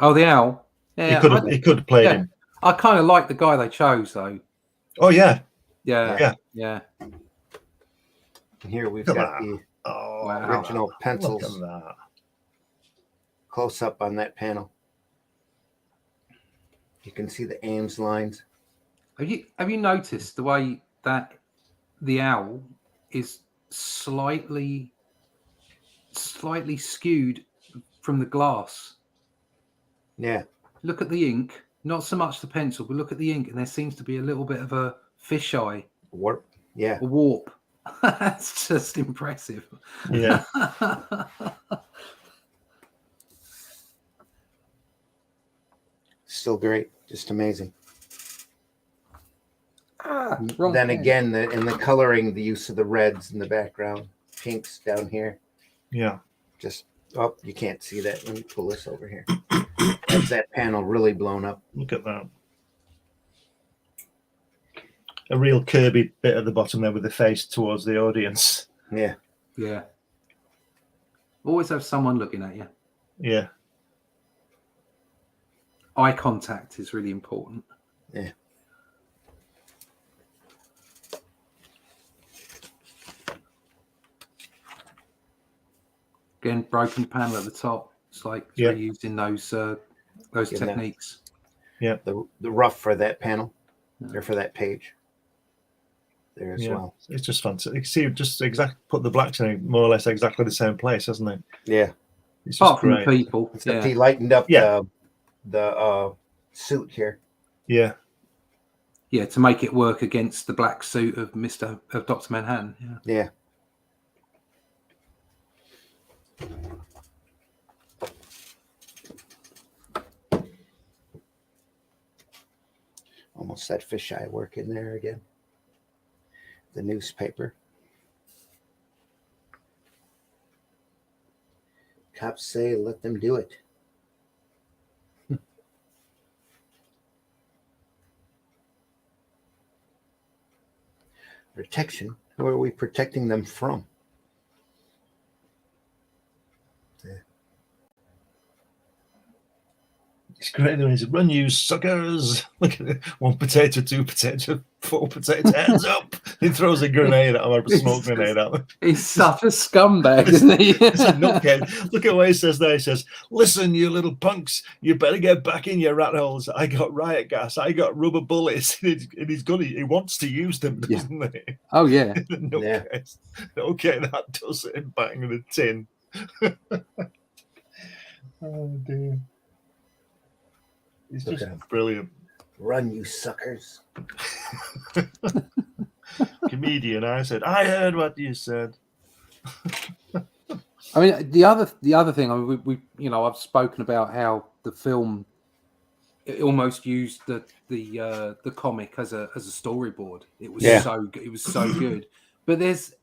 Oh, the owl. Yeah, he could have played him. I kind of like the guy they chose, though. Oh yeah. Yeah. And here we've got the original pencils. Look at that. Close up on that panel. You can see the Ames lines. Have you noticed the way that the owl is slightly skewed from the glass? Yeah. Look at the ink. Not so much the pencil, but look at the ink, and there seems to be a little bit of a fisheye. Warp. Yeah. A warp. That's just impressive. Yeah. Still great. Just amazing. Wrong then pen. again, in the coloring, the use of the reds in the background, pinks down here. Yeah. Just, you can't see that. Let me pull this over here. That's that panel really blown up. Look at that. A real Kirby bit at the bottom there with the face towards the audience. Yeah. Yeah. Always have someone looking at you. Yeah. Eye contact is really important. Yeah. Again, broken panel at the top. It's like really using those techniques. Yeah. The rough for that panel, or for that page. There as well. It's just fantastic. You see, just put the blacks in more or less exactly the same place, hasn't it? Yeah. It's Apart from the people. Except he lightened up the suit here. Yeah. Yeah, to make it work against the black suit of Dr. Manhattan. Yeah. Almost that fisheye work in there again. The newspaper. Cops say let them do it. Protection? Who are we protecting them from? It's great when he said, "Run, you suckers!" Look at it. 1 potato, 2 potato, 4 potato. Hands up! He throws a grenade at him, or a smoke grenade at him. He's such a scumbag, isn't he? Look at what he says there. He says, "Listen, you little punks, you better get back in your rat holes. I got riot gas. I got rubber bullets." And he's good. He wants to use them, doesn't he? Oh, yeah. Okay, that does it. Bang in the tin. Oh, dear. He's just brilliant. Run, you suckers. Comedian, I said, I heard what you said. I mean, the other thing, I mean, we I've spoken about how the film it almost used the comic as a storyboard. It was so good. But there's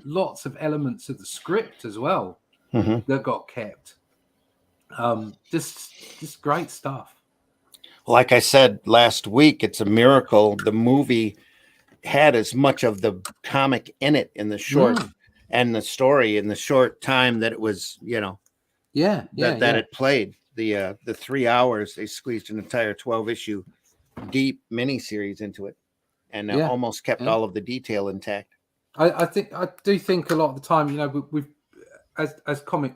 lots of elements of the script as well that got kept. Just great stuff. Like I said last week, it's a miracle the movie had as much of the comic in it in the short and the story in the short time that it was, that it played. The 3 hours, they squeezed an entire 12-issue deep miniseries into it, and almost kept all of the detail intact. I do think a lot of the time, we've as comic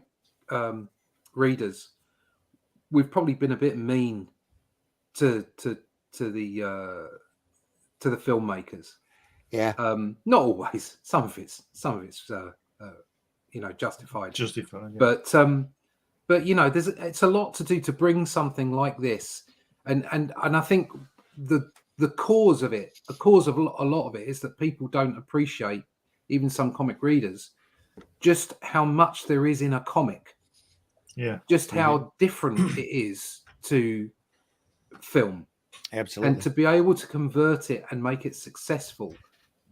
readers, we've probably been a bit mean to the filmmakers. Yeah. Not always. Some of it's justified. Justified. Yeah. But it's a lot to do to bring something like this, and I think the cause of a lot of it is that people don't appreciate, even some comic readers, just how much there is in a comic. Yeah. Just how different it is to film. Absolutely. And to be able to convert it and make it successful,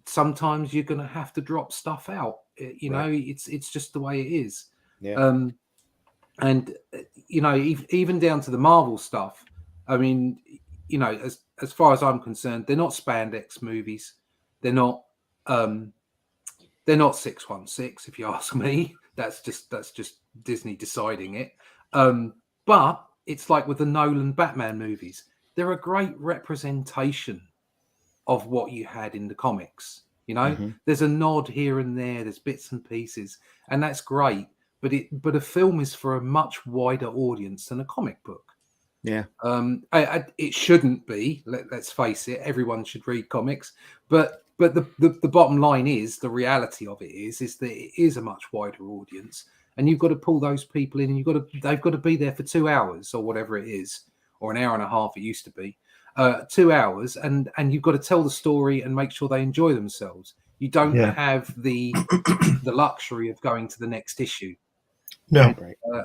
sometimes you're going to have to drop stuff out. It's just the way it is. Yeah. And even down to the Marvel stuff. I mean, as far as I'm concerned, they're not spandex movies. They're not 616, if you ask me. That's just Disney deciding it. But it's like with the Nolan Batman movies. They're a great representation of what you had in the comics. There's a nod here and there. There's bits and pieces, and that's great. But a film is for a much wider audience than a comic book. Yeah. It shouldn't be. Let's face it. Everyone should read comics. But the bottom line is, the reality of it is that it is a much wider audience, and you've got to pull those people in, and they've got to be there for 2 hours or whatever it is, or an hour and a half. It used to be 2 hours, and you've got to tell the story and make sure they enjoy themselves. You don't have the luxury of going to the next issue. No.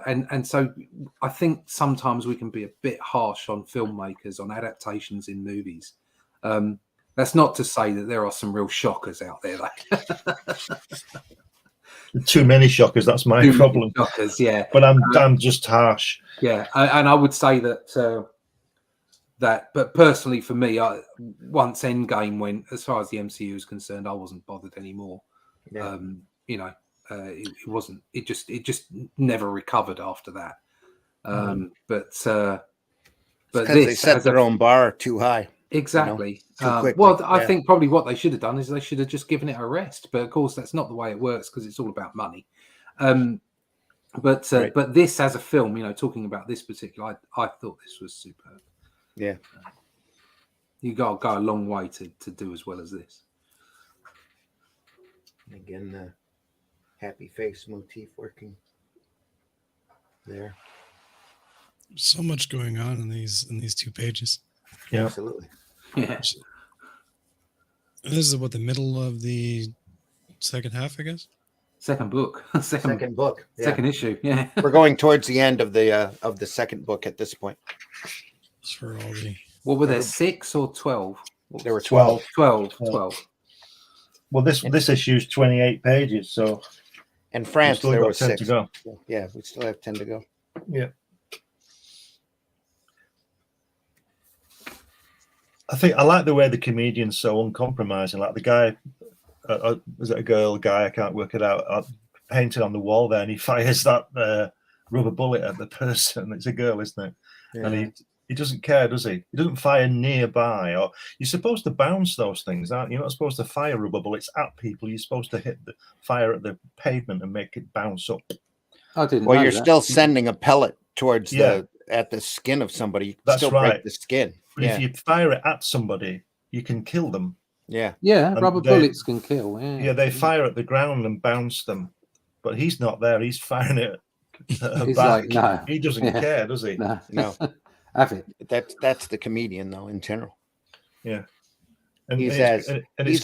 And so I think sometimes we can be a bit harsh on filmmakers, on adaptations in movies. That's not to say that there are some real shockers out there. Too many shockers. That's my problem. Shockers, yeah. But I'm just harsh. Yeah, and I would say that. But personally, for me, once Endgame went, as far as the MCU is concerned, I wasn't bothered anymore. Yeah. It wasn't. It just never recovered after that. But they set their own bar too high. Exactly. Too quickly. Well, I think probably what they should have done is they should have just given it a rest. But of course, that's not the way it works, because it's all about money. But this as a film, talking about this particular, I thought this was superb. Yeah. You got to go a long way to do as well as this. Again, the happy face motif working there. So much going on in these 2 pages. Yeah, absolutely. Yeah. This is the middle of the second half, I guess. Second book. Second book. Yeah. Second issue. Yeah. We're going towards the end of the second book at this point. For all the What were there, 6 or 12? There were 12. 12. Well, this issue's 28 pages, so In France, still there got were 10 6 to go. Yeah, we still have 10 to go. Yeah. I like the way the comedian's so uncompromising. Like the guy, was it a girl, guy? I can't work it out. Painted on the wall there, and he fires that rubber bullet at the person. It's a girl, isn't it? Yeah. And he doesn't care, does he? He doesn't fire nearby. Or you're supposed to bounce those things, aren't you? You're not supposed to fire rubber bullets at people. You're supposed to fire at the pavement and make it bounce up. I didn't. Well, know you're that. still sending a pellet towards at the skin of somebody. You That's still right. break the skin. But if you fire it at somebody, you can kill them. Yeah, And rubber bullets can kill. Yeah, they fire at the ground and bounce them. But he's not there. He's firing it at her He's back. like, no. He doesn't care, does he? No. Have it. That's the comedian, though, in general. Yeah. And he's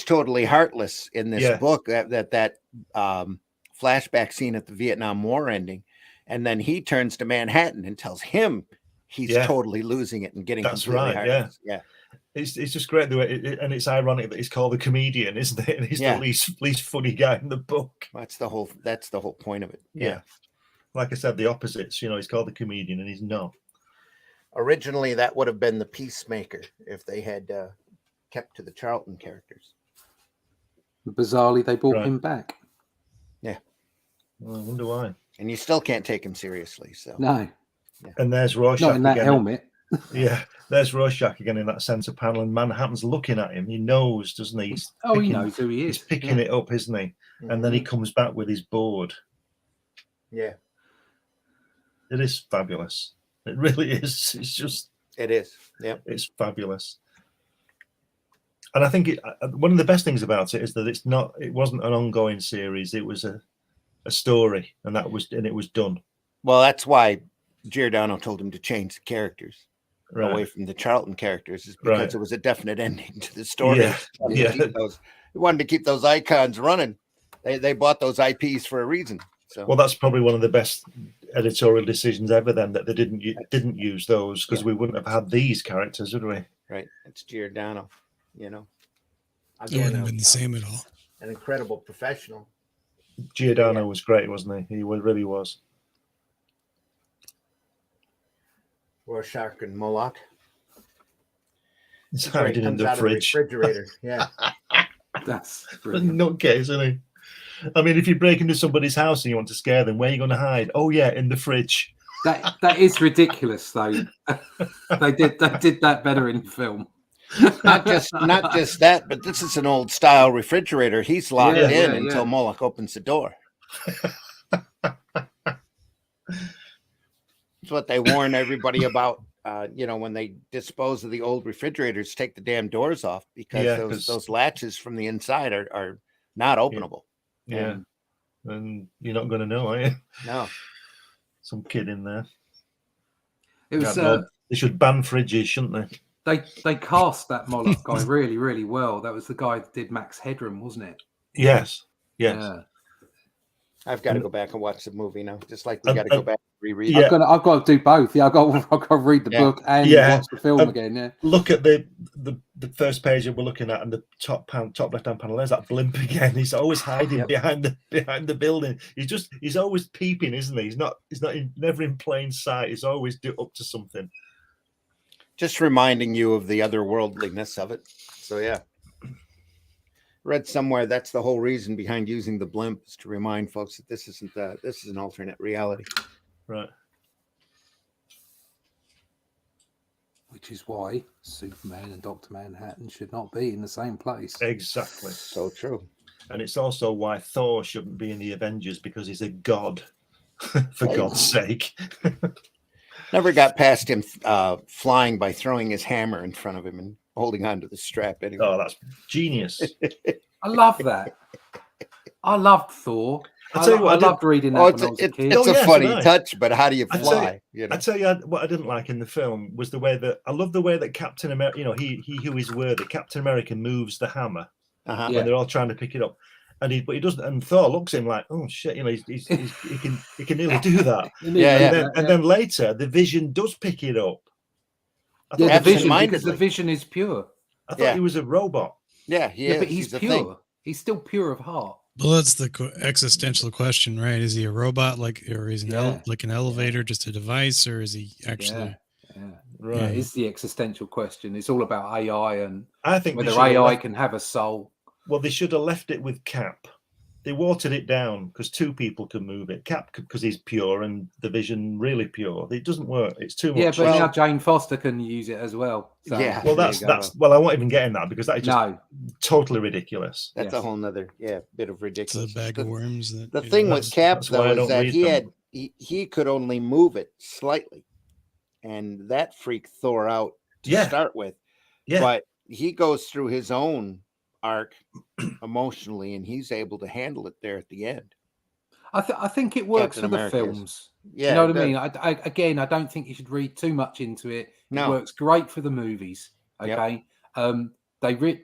totally heartless in this book. That flashback scene at the Vietnam War ending, and then he turns to Manhattan and tells him he's totally losing it and getting. That's right. Heartless. Yeah. It's just great the way, and it's ironic that he's called the comedian, isn't it? And he's the least funny guy in the book. That's the whole point of it. Yeah. Like I said, the opposites. He's called the comedian, and he's not. Originally, that would have been the peacemaker if they had kept to the Charlton characters. Bizarrely, they brought him back. Yeah. Well, I wonder why. And you still can't take him seriously. So no. Yeah. And there's Rorschach not in that again. helmet. Yeah, there's Rorschach again in that center panel, and Manhattan's looking at him. He knows, doesn't he? He knows who he is. He's picking it up, isn't he? Mm-hmm. And then he comes back with his board. Yeah. It is fabulous. It really is. It is. Yeah. It's fabulous. And I think one of the best things about it is that it wasn't an ongoing series. It was a story, and it was done. Well, that's why Giordano told him to change the characters away from the Charlton characters, is because it was a definite ending to the story. Yeah. He wanted to keep those icons running. They bought those IPs for a reason. So, well, that's probably one of the best editorial decisions ever. Then that they didn't use those, because we wouldn't have had these characters, would we? Right. It's Giordano. It wouldn't have been the same at all. An incredible professional. Giordano was great, wasn't he? He really was. Rorschach and Moloch. He's hiding in the fridge. Refrigerator. Yeah. That's nutcase, isn't he? I mean, if you break into somebody's house and you want to scare them, where are you going to hide? Oh yeah, in the fridge. That is ridiculous, though. They did that better in film. Not just that, but this is an old style refrigerator. He's locked in until Moloch opens the door. It's what they warn everybody about. When they dispose of the old refrigerators, take the damn doors off, because those latches from the inside are not openable. Yeah. And you're not going to know, are you? No. Some kid in there. It was. They should ban fridges, shouldn't they? They cast that Moloch guy really, really well. That was the guy that did Max Headroom, wasn't it? Yes. Yeah. I've got to go back and watch the movie now. Just like we got to go back and reread. Yeah. I've got to do both. Yeah, I've got to read the book and watch the film again. Yeah. Look at the first page that we're looking at, and the top left-hand panel. There's that blimp again. He's always hiding behind the building. He's always peeping, isn't he? He's never in plain sight. He's always up to something. Just reminding you of the otherworldliness of it. So yeah. Read somewhere that's the whole reason behind using the blimp, is to remind folks that this is an alternate reality. Right. Which is why Superman and Dr. Manhattan should not be in the same place. Exactly. So true. And it's also why Thor shouldn't be in the Avengers, because he's a god. For God's sake. Never got past him flying by throwing his hammer in front of him and holding on to the strap anyway. Oh, that's genius. I love that. I loved Thor. I loved reading that when I was a kid. It's a funny touch, but how do you fly? I tell you what I didn't like in the film was the way that I love the way that Captain America, he who is worthy, Captain America moves the hammer when they're all trying to pick it up. But he doesn't, and Thor looks at him like, oh shit, he can nearly do that. And then later the Vision does pick it up, Yeah, the Vision, because absent-mindedly. the Vision is pure. I thought he was a robot. Yeah, he is. But he's a pure. thing. He's still pure of heart. Well, that's the existential question, right? Is he a robot, or is he like an elevator, just a device, or is he actually? Right. Yeah, it's the existential question. It's all about AI and I think whether AI can have a soul. Well, they should have left it with Cap. They watered it down because 2 people can move it. Cap because he's pure and the Vision really pure. It doesn't work. It's too much. Yeah, but now Jane Foster can use it as well. So well, that's well, I won't even get in that because that is just totally ridiculous. That's a whole nother bit of ridiculous. It's a bag of worms. The thing with Cap though is that he could only move it slightly, and that freaked Thor out to start with. Yeah, but he goes through his own arc emotionally, and he's able to handle it there at the end. I think it works for the films. Yeah, you know what I mean? I don't think you should read too much into it. No. It works great for the movies. Okay. Yep.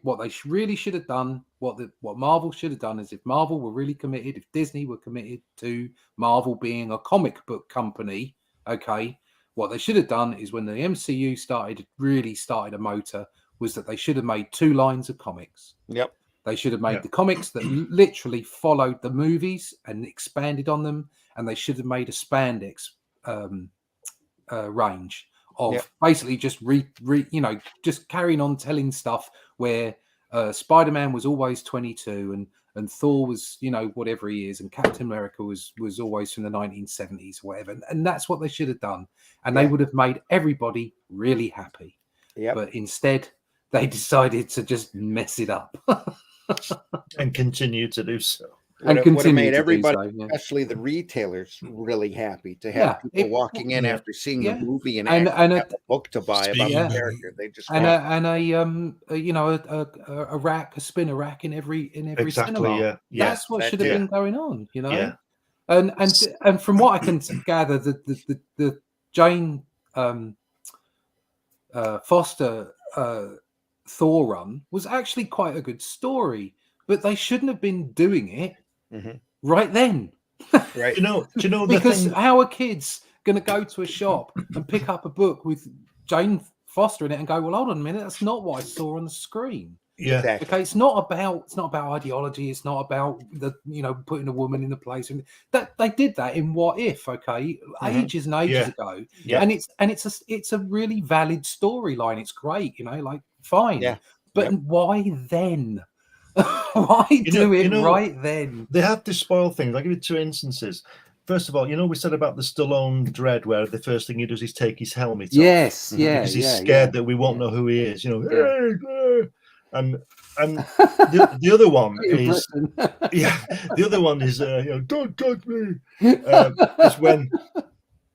What they really should have done, what Marvel should have done is if Marvel were really committed, if Disney were committed to Marvel being a comic book company, okay, what they should have done is when the MCU started a motor, was that they should have made 2 lines of comics. Yep. They should have made the comics that literally followed the movies and expanded on them, and they should have made a spandex range of basically just just carrying on telling stuff where Spider-Man was always 22 and Thor was whatever he is, and Captain America was always from the 1970s or whatever, and that's what they should have done, and they would have made everybody really happy. But instead they decided to just mess it up. And continue to do so. Would have made everybody, especially the retailers, really happy to have people walking in after seeing the movie and have a book to buy about the character. They just a rack, a spinner rack in every cinema. That's what should have been going on, And from what I can gather, the Jane Foster Thor run was actually quite a good story, but they shouldn't have been doing it right then. Right. Do you know because how are kids going to go to a shop and pick up a book with Jane Foster in it and go, well, hold on a minute, that's not what I saw on the screen. Yeah. Exactly. Okay, it's not about ideology, it's not about putting a woman in the place. And that they did that in What If, okay, ages and ages ago. Yeah. And it's a really valid storyline. It's great, fine. Yeah. But why then? Why do it right then? They have to spoil things. I'll give you 2 instances. First of all, we said about the Stallone dread, where the first thing he does is take his helmet off. Yes, because he's scared that we won't know who he is. And the other one is the other one is don't touch me.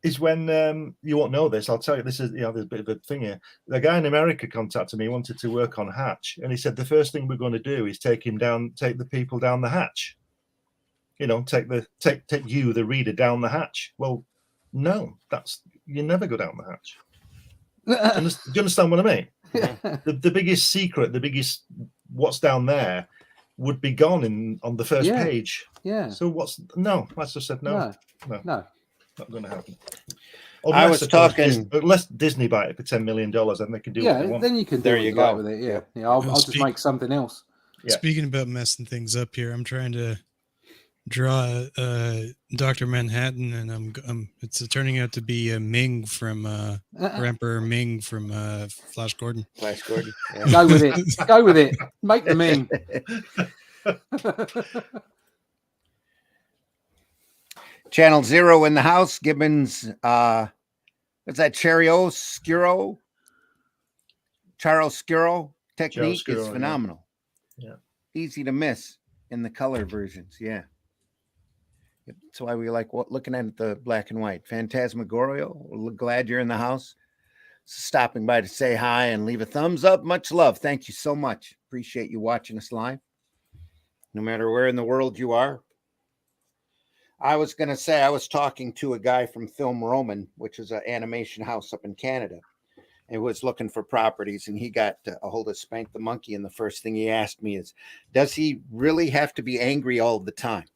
Is when you won't know this. I'll tell you, this is there's a bit of a thing here. The guy in America contacted me, wanted to work on Hatch, and he said the first thing we're going to do is take the people down the hatch. Take you, the reader, down the hatch. Well, no, you never go down the hatch. Do you understand what I mean? The biggest secret, the biggest what's down there would be gone on the first page. Yeah. So I just said no. Not going to happen. I was talking. Unless Disney buy it for $10 million, and they can do. Yeah, then you can do what you like with it. Yeah. I'll just make something else. Yeah. Speaking about messing things up here, I'm trying to draw Dr. Manhattan, and it's turning out to be Ming from Emperor Ming from Flash Gordon. Flash Gordon. Yeah. Go with it. Make the Ming. Channel 0 in the house. Gibbons, what's that? Charles Scuro technique is phenomenal. Yeah. Easy to miss in the color versions. Yeah. That's why we like looking at the black and white. Phantasmagoria. We're glad you're in the house. Stopping by to say hi and leave a thumbs up. Much love. Thank you so much. Appreciate you watching us live. No matter where in the world you are. I was going to say, I was talking to a guy from Film Roman, which is an animation house up in Canada, and was looking for properties, and he got a hold of Spank the Monkey, and the first thing he asked me is, does he really have to be angry all the time?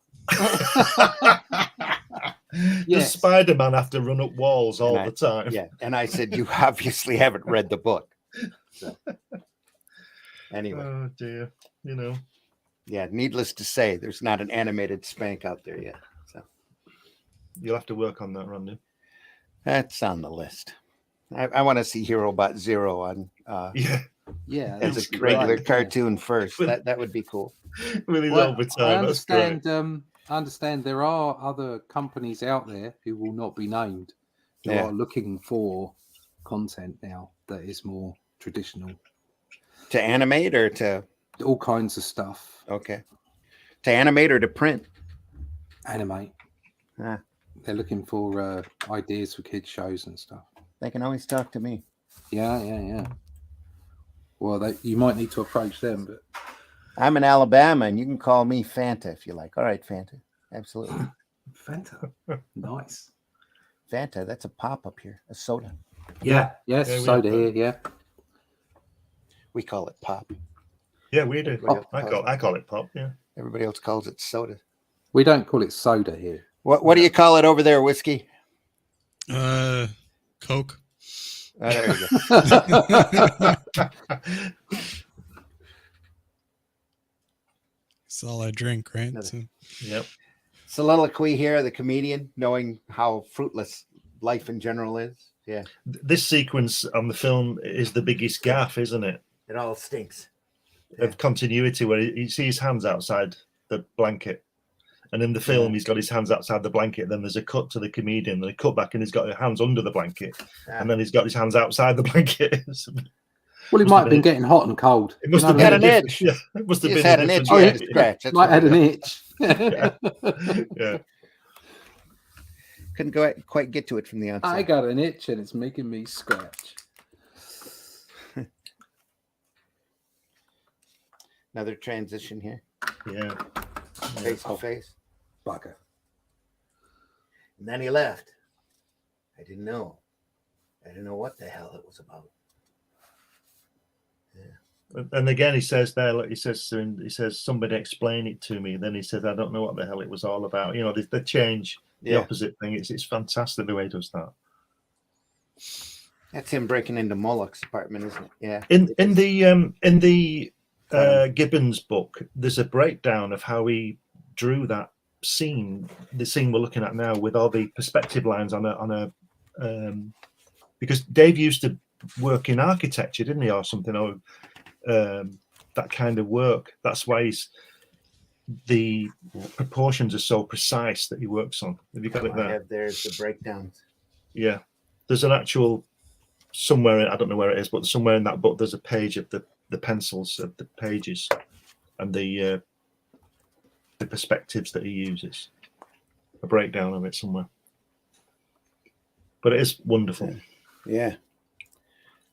Does Spider-Man have to run up walls all the time? Yeah, and I said, you obviously haven't read the book. So, anyway. Oh, dear. You know. Yeah, needless to say, there's not an animated Spank out there yet. So you'll have to work on that, Randy. That's on the list. I want to see Hero Bot Zero on as a regular cartoon first. That would be cool. With his overtime. I understand there are other companies out there who will not be named who are looking for content now that is more traditional. To animate or to all kinds of stuff. Okay. To animate or to print? Animate. They're looking for ideas for kids shows and stuff. They can always talk to me. Yeah. Well, you might need to approach them, but I'm in Alabama, and you can call me Fanta if you like. All right, Fanta. Absolutely. Fanta. Nice. Fanta, that's a pop up here. A soda. Yeah. Yes, soda here, yeah. We call it pop. Yeah, we do. I call it pop, yeah. Everybody else calls it soda. We don't call it soda here. What do you call it over there, whiskey? Coke. There you go. That's all I drink, right? So. Yep. Soliloquy here, the comedian, knowing how fruitless life in general is. Yeah. This sequence on the film is the biggest gaffe, isn't it? It all stinks. Of continuity, where you see his hands outside the blanket. And in the film, he's got his hands outside the blanket. Then there's a cut to the comedian. Then a cut back, and he's got his hands under the blanket. And then he's got his hands outside the blanket. Well, it might have been getting hot and cold. It must have had an itch. Yeah, it must have been had an itch. Scratch. Might have had an itch. Yeah. Couldn't quite get to it from the outside. I got an itch, and it's making me scratch. Another transition here. Yeah. Face to face. Bugger. And then he left. I didn't know. I didn't know what the hell it was about. Yeah. And again, he says there, like he says, somebody explain it to me. Then he says, I don't know what the hell it was all about. You know, the change, the opposite thing. It's fantastic the way he does that. That's him breaking into Moloch's apartment, isn't it? Yeah. In the Gibbons book, there's a breakdown of how he drew that scene, the scene we're looking at now, with all the perspective lines on a because Dave used to work in architecture, didn't he, or something, or that kind of work. That's why the proportions are so precise that he works on. Have you got it there? There's the breakdowns. Yeah, there's an actual somewhere, I don't know where it is, but somewhere in that book there's a page of the pencils of the pages and the perspectives that he uses, a breakdown of it somewhere. But it is wonderful. Yeah.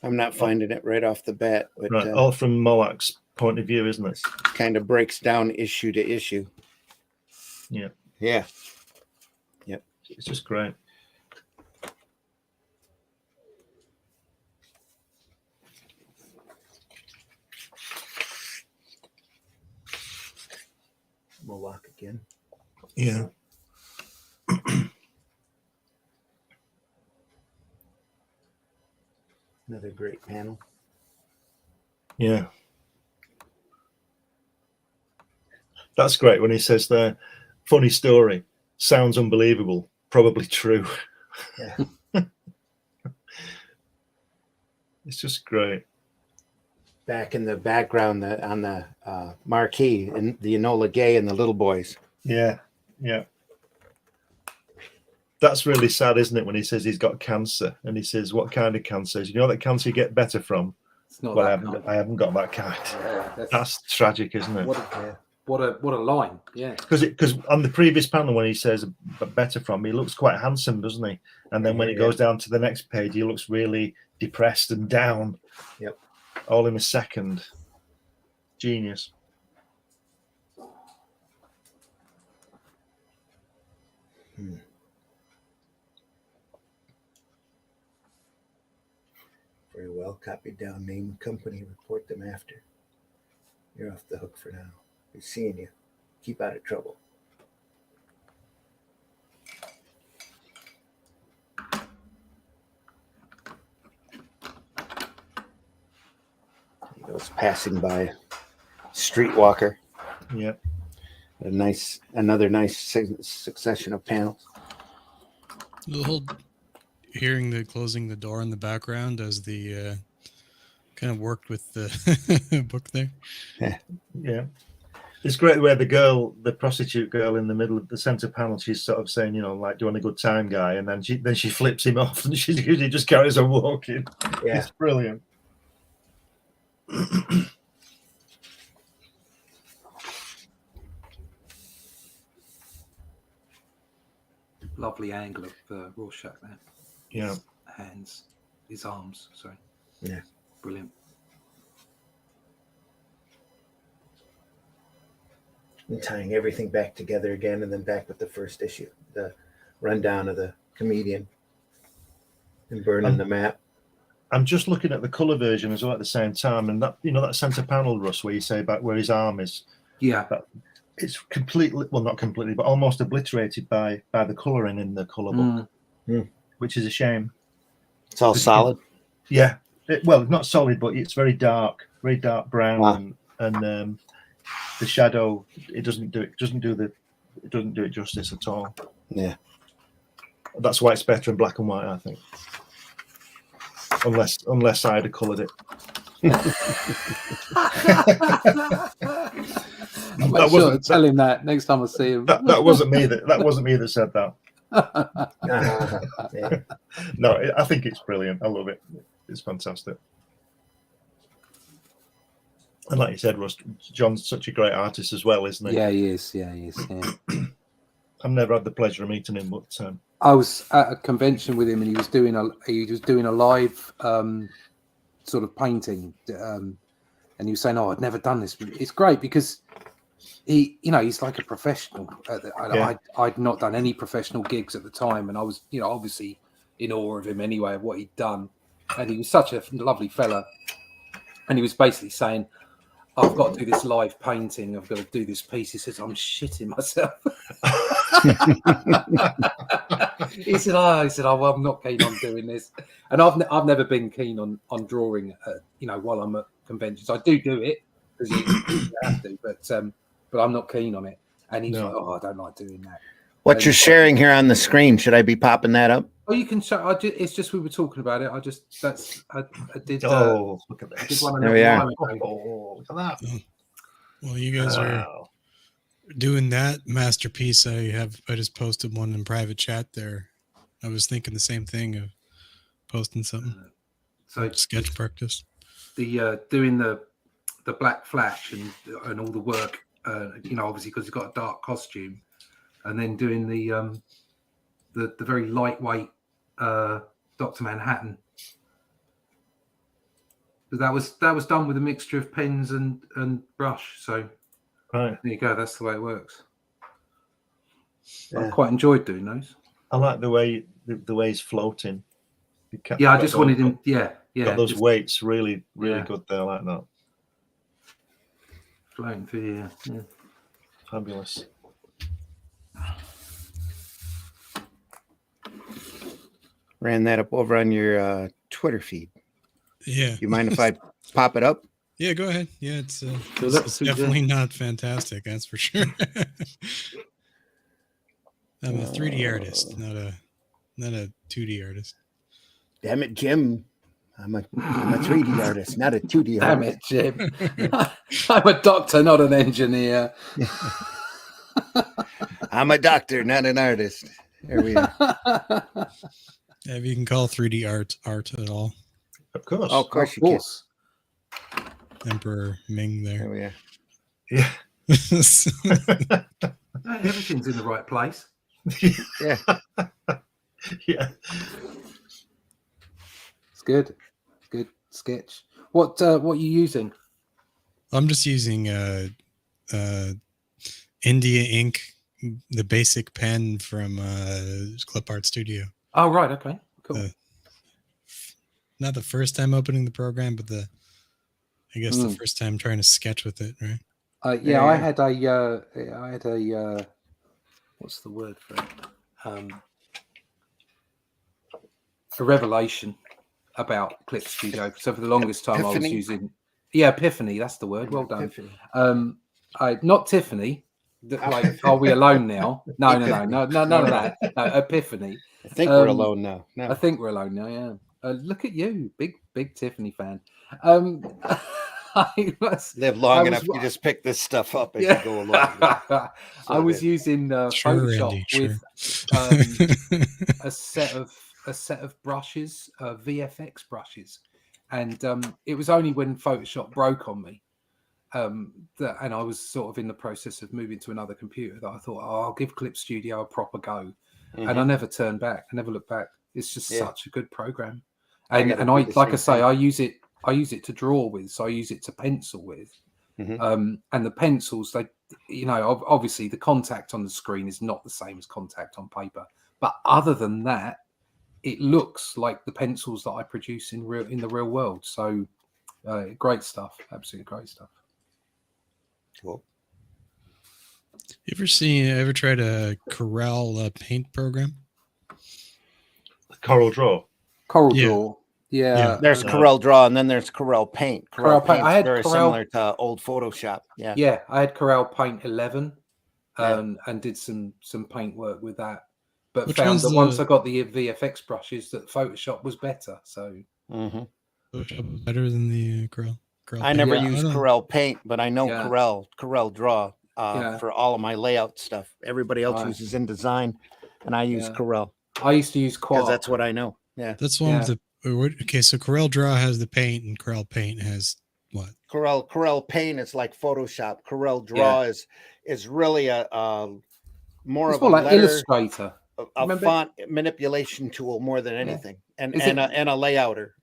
I'm not finding it right off the bat. But, right, all from Moloch's point of view, isn't it? Kind of breaks down issue to issue. Yeah. Yeah. Yep. It's just great. Moloch again. Yeah. Another great panel. Yeah. That's great when he says there, funny story, sounds unbelievable, probably true. Yeah. It's just great. Back in the background on the marquee, and the Enola Gay and the little boys. Yeah. Yeah. That's really sad, isn't it, when he says he's got cancer, and he says, what kind of cancer? You know that cancer you get better from? It's not well, that I haven't got that kind. Yeah, that's tragic, isn't it? What a line. Yeah. Because on the previous panel, when he says better from, he looks quite handsome, doesn't he? And then when he goes down to the next page, he looks really depressed and down. Yep. All in a second. Genius. Very well. Copied down name and company. Report them after. You're off the hook for now. Be seeing you. Keep out of trouble. It was passing by streetwalker. Yeah. Another nice succession of panels. The whole hearing the closing the door in the background as the kind of worked with the book there. Yeah. It's great where the prostitute girl in the middle of the center panel, she's sort of saying, like, do you want a good time, guy? And then she flips him off and she just carries on walking. Yeah. It's brilliant. Lovely angle of Rorschach there. Yeah. His arms, sorry. Yeah. Brilliant. And tying everything back together again, and then back with the first issue, the rundown of the comedian and burning the map. I'm just looking at the color version as well at the same time, and that that center panel, Russ, where you say about where his arm is. Yeah. It's completely, well, not completely, but almost obliterated by the coloring in the color book, which is a shame. It's all solid. Yeah. Well, not solid, but it's very dark brown, wow. and the shadow, it doesn't do it justice at all. Yeah. That's why it's better in black and white, I think. Unless I had colored it. I'll sure to tell him that next time I see him. That wasn't me that said that. Yeah. No, I think it's brilliant. I love it. It's fantastic. And like you said, Russ, John's such a great artist as well, isn't he? Yeah, he is. Yeah. I've never had the pleasure of meeting him, but I was at a convention with him, and he was doing a live sort of painting, and he was saying, "Oh, I'd never done this." It's great because he's like a professional. I'd not done any professional gigs at the time, and I was, obviously in awe of him anyway, of what he'd done, and he was such a lovely fella. And he was basically saying, I've got to do this live painting. I've got to do this piece. He says, I'm shitting myself. He said, well, I'm not keen on doing this. And I've never been keen on drawing, while I'm at conventions. I do it because you have to, but I'm not keen on it. And he's like, I don't like doing that. What you're sharing here on the screen, should I be popping that up? Oh, you can show. It's just we were talking about it. I did. Look at this. There we are. Oh, look at that. Well, you guys are doing that masterpiece. I just posted one in private chat there. I was thinking the same thing of posting something. So sketch practice. The doing the black flash and all the work. Obviously because he's got a dark costume, and then doing the very lightweight Dr. Manhattan. But that was done with a mixture of pens and brush. So right. There you go. That's the way it works. Yeah. I quite enjoyed doing those. I like the way he's floating. I just wanted him. Yeah. Got those weights really good there. I like that. Floating through yeah. Fabulous. Ran that up over on your Twitter feed. Yeah. You mind if I pop it up? Yeah, go ahead. Yeah, it's definitely not fantastic, that's for sure. I'm a 3D artist, not a 2D artist. Damn it, Jim. I'm a 3D artist, not a 2D artist. Damn it, Jim. I'm a doctor, not an engineer. I'm a doctor, not an artist. There we are. Yeah, if you can call 3D art at all. Of course. Oh, of course you can. Emperor Ming there. There we are. Yeah. Everything's in the right place. Yeah. Yeah. It's good. Good sketch. What are you using? I'm just using India ink, the basic pen from Clip Art Studio. Oh, right. Okay. Cool. Not the first time opening the program, but the first time trying to sketch with it, right? I had a what's the word for it? A revelation about Clip Studio. So for the longest time, I was using Yeah, epiphany. That's the word. Well done. Epiphany. Not Tiffany. Like, are we alone now? No, none of that. No, epiphany. I think we're alone now. No. I think we're alone now. Yeah. Look at you, big Tiffany fan. Live long enough, you just pick this stuff up as you go along. I was using Photoshop Randy, with a set of brushes, VFX brushes, and it was only when Photoshop broke on me, and I was sort of in the process of moving to another computer, that I thought, I'll give Clip Studio a proper go, and I never turned back. I never looked back. It's just such a good program, and I like I say, I use it to draw with, so I use it to pencil with. And the pencils, they, obviously the contact on the screen is not the same as contact on paper, but other than that, it looks like the pencils that I produce in the real world. So great stuff, absolutely great stuff. Cool. You ever tried a Corel paint program? Corel Draw. Draw. Yeah. There's Corel Draw, and then there's Corel Paint. Corel Paint. I had very similar to old Photoshop. Yeah, I had Corel Paint 11, and did some paint work with that. But found that once I got the VFX brushes, that Photoshop was better. So Photoshop better than the Corel. I never used Corel Paint, but I know Corel Draw for all of my layout stuff. Everybody else uses InDesign, and I use Corel. I used to use Quark. Because that's what I know. Yeah, that's one of the. Okay, so Corel Draw has the paint, and Corel Paint has what? Corel Paint is like Photoshop. Corel Draw is really a more it's of a like Illustrator, a font manipulation tool more than anything, and a layouter.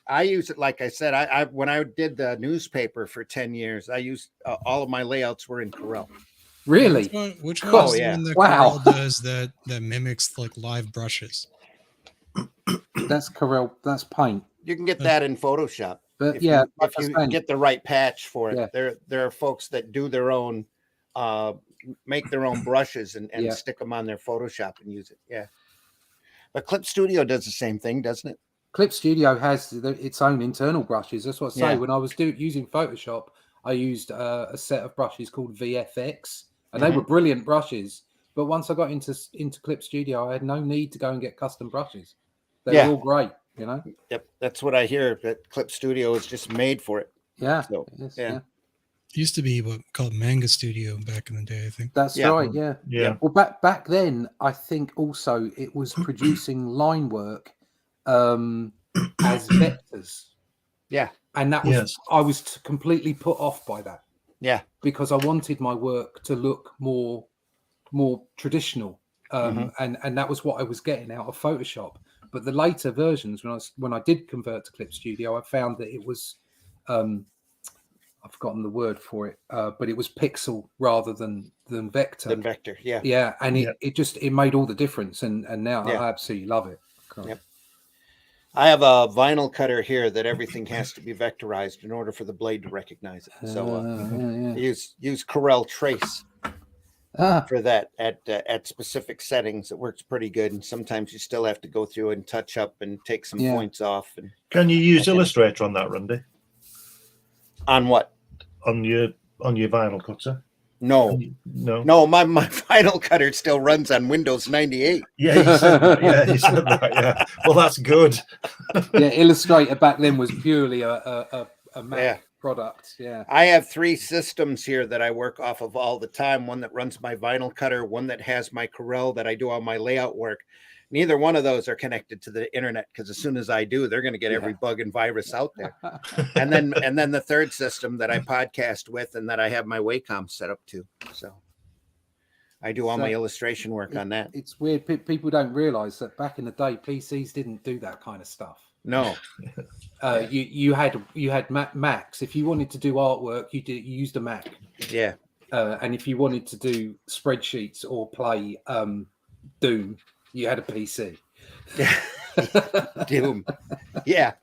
I use it, like I said. I when I did the newspaper for 10 years, I used all of my layouts were in Corel. Really? Which one is the one that Corel does that mimics like live brushes? That's Corel. That's Paint. You can get that in Photoshop, but if you get the right patch for it. There are folks that do their own, make their own brushes and stick them on their Photoshop and use it. Yeah, but Clip Studio does the same thing, doesn't it? Clip Studio has its own internal brushes. That's what I say. When I was using Photoshop, I used a set of brushes called VFX, and they were brilliant brushes. But once I got into Clip Studio, I had no need to go and get custom brushes. They're all great, Yep, that's what I hear. That Clip Studio is just made for it. Yeah, so, it used to be what called Manga Studio back in the day, I think. That's right. Yeah. Well, back then, I think also it was producing line work as vectors. Yeah, and that was I was completely put off by that. Yeah, because I wanted my work to look more traditional, and that was what I was getting out of Photoshop. But the later versions, when I did convert to Clip Studio, I found that it was I've forgotten the word for it, but it was pixel rather than vector. The vector, and it made all the difference, and now I absolutely love it. Cool. Yep. I have a vinyl cutter here that everything has to be vectorized in order for the blade to recognize it. So I use Corel Trace for that at specific settings. It works pretty good, and sometimes you still have to go through and touch up and take some points off. And can you use Illustrator on that, Randy? On what? On your vinyl cutter? No. My vinyl cutter still runs on Windows 98. Yeah, you said that. Yeah. Well, that's good. Illustrator back then was purely a Mac product. Yeah. I have 3 systems here that I work off of all the time. One that runs my vinyl cutter, one that has my Corel that I do all my layout work. Neither one of those are connected to the internet, because as soon as I do, they're going to get every bug and virus out there. and then the third system that I podcast with and that I have my Wacom set up to. So I do all my illustration work on that. It's weird. People don't realize that back in the day, PCs didn't do that kind of stuff. No. You had Macs. If you wanted to do artwork, you used a Mac. Yeah. And if you wanted to do spreadsheets or play Doom, you had a PC. Doom. Yeah.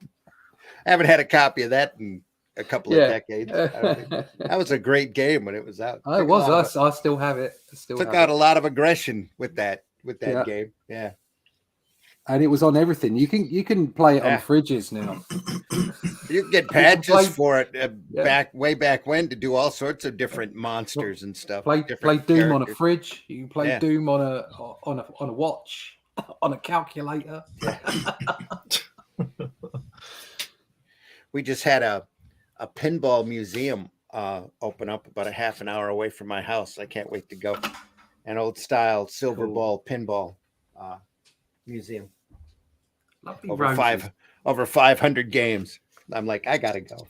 I haven't had a copy of that in a couple of decades. That was a great game when it was out. It was. I still have it. Took out a lot of aggression with that game. Yeah. and it was on everything. You can play it on fridges now. You can get patches for it way back when to do all sorts of different monsters and stuff. Play Doom characters. on a fridge. You can play Doom on a watch, on a calculator. Yeah. We just had a pinball museum open up about a half an hour away from my house. I can't wait to go. An old style silver ball pinball museum. Lovely over 500 games. I'm like, I gotta go.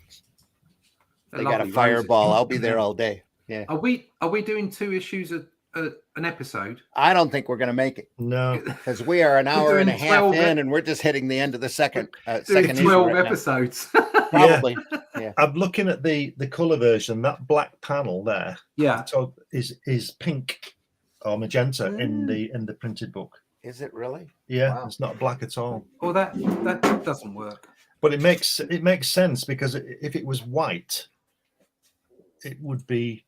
They got a fireball. I'll be there all day. Yeah. Are we doing 2 issues an episode? I don't think we're gonna make it. No, because we are an hour and a half in, and we're just hitting the end of the second 12 issue right episodes. Probably. Yeah. I'm looking at the color version. That black panel there, so is pink or magenta in the printed book. Is it really? Yeah, wow. It's not black at all. Well, that doesn't work. But it makes sense, because if it was white, it would be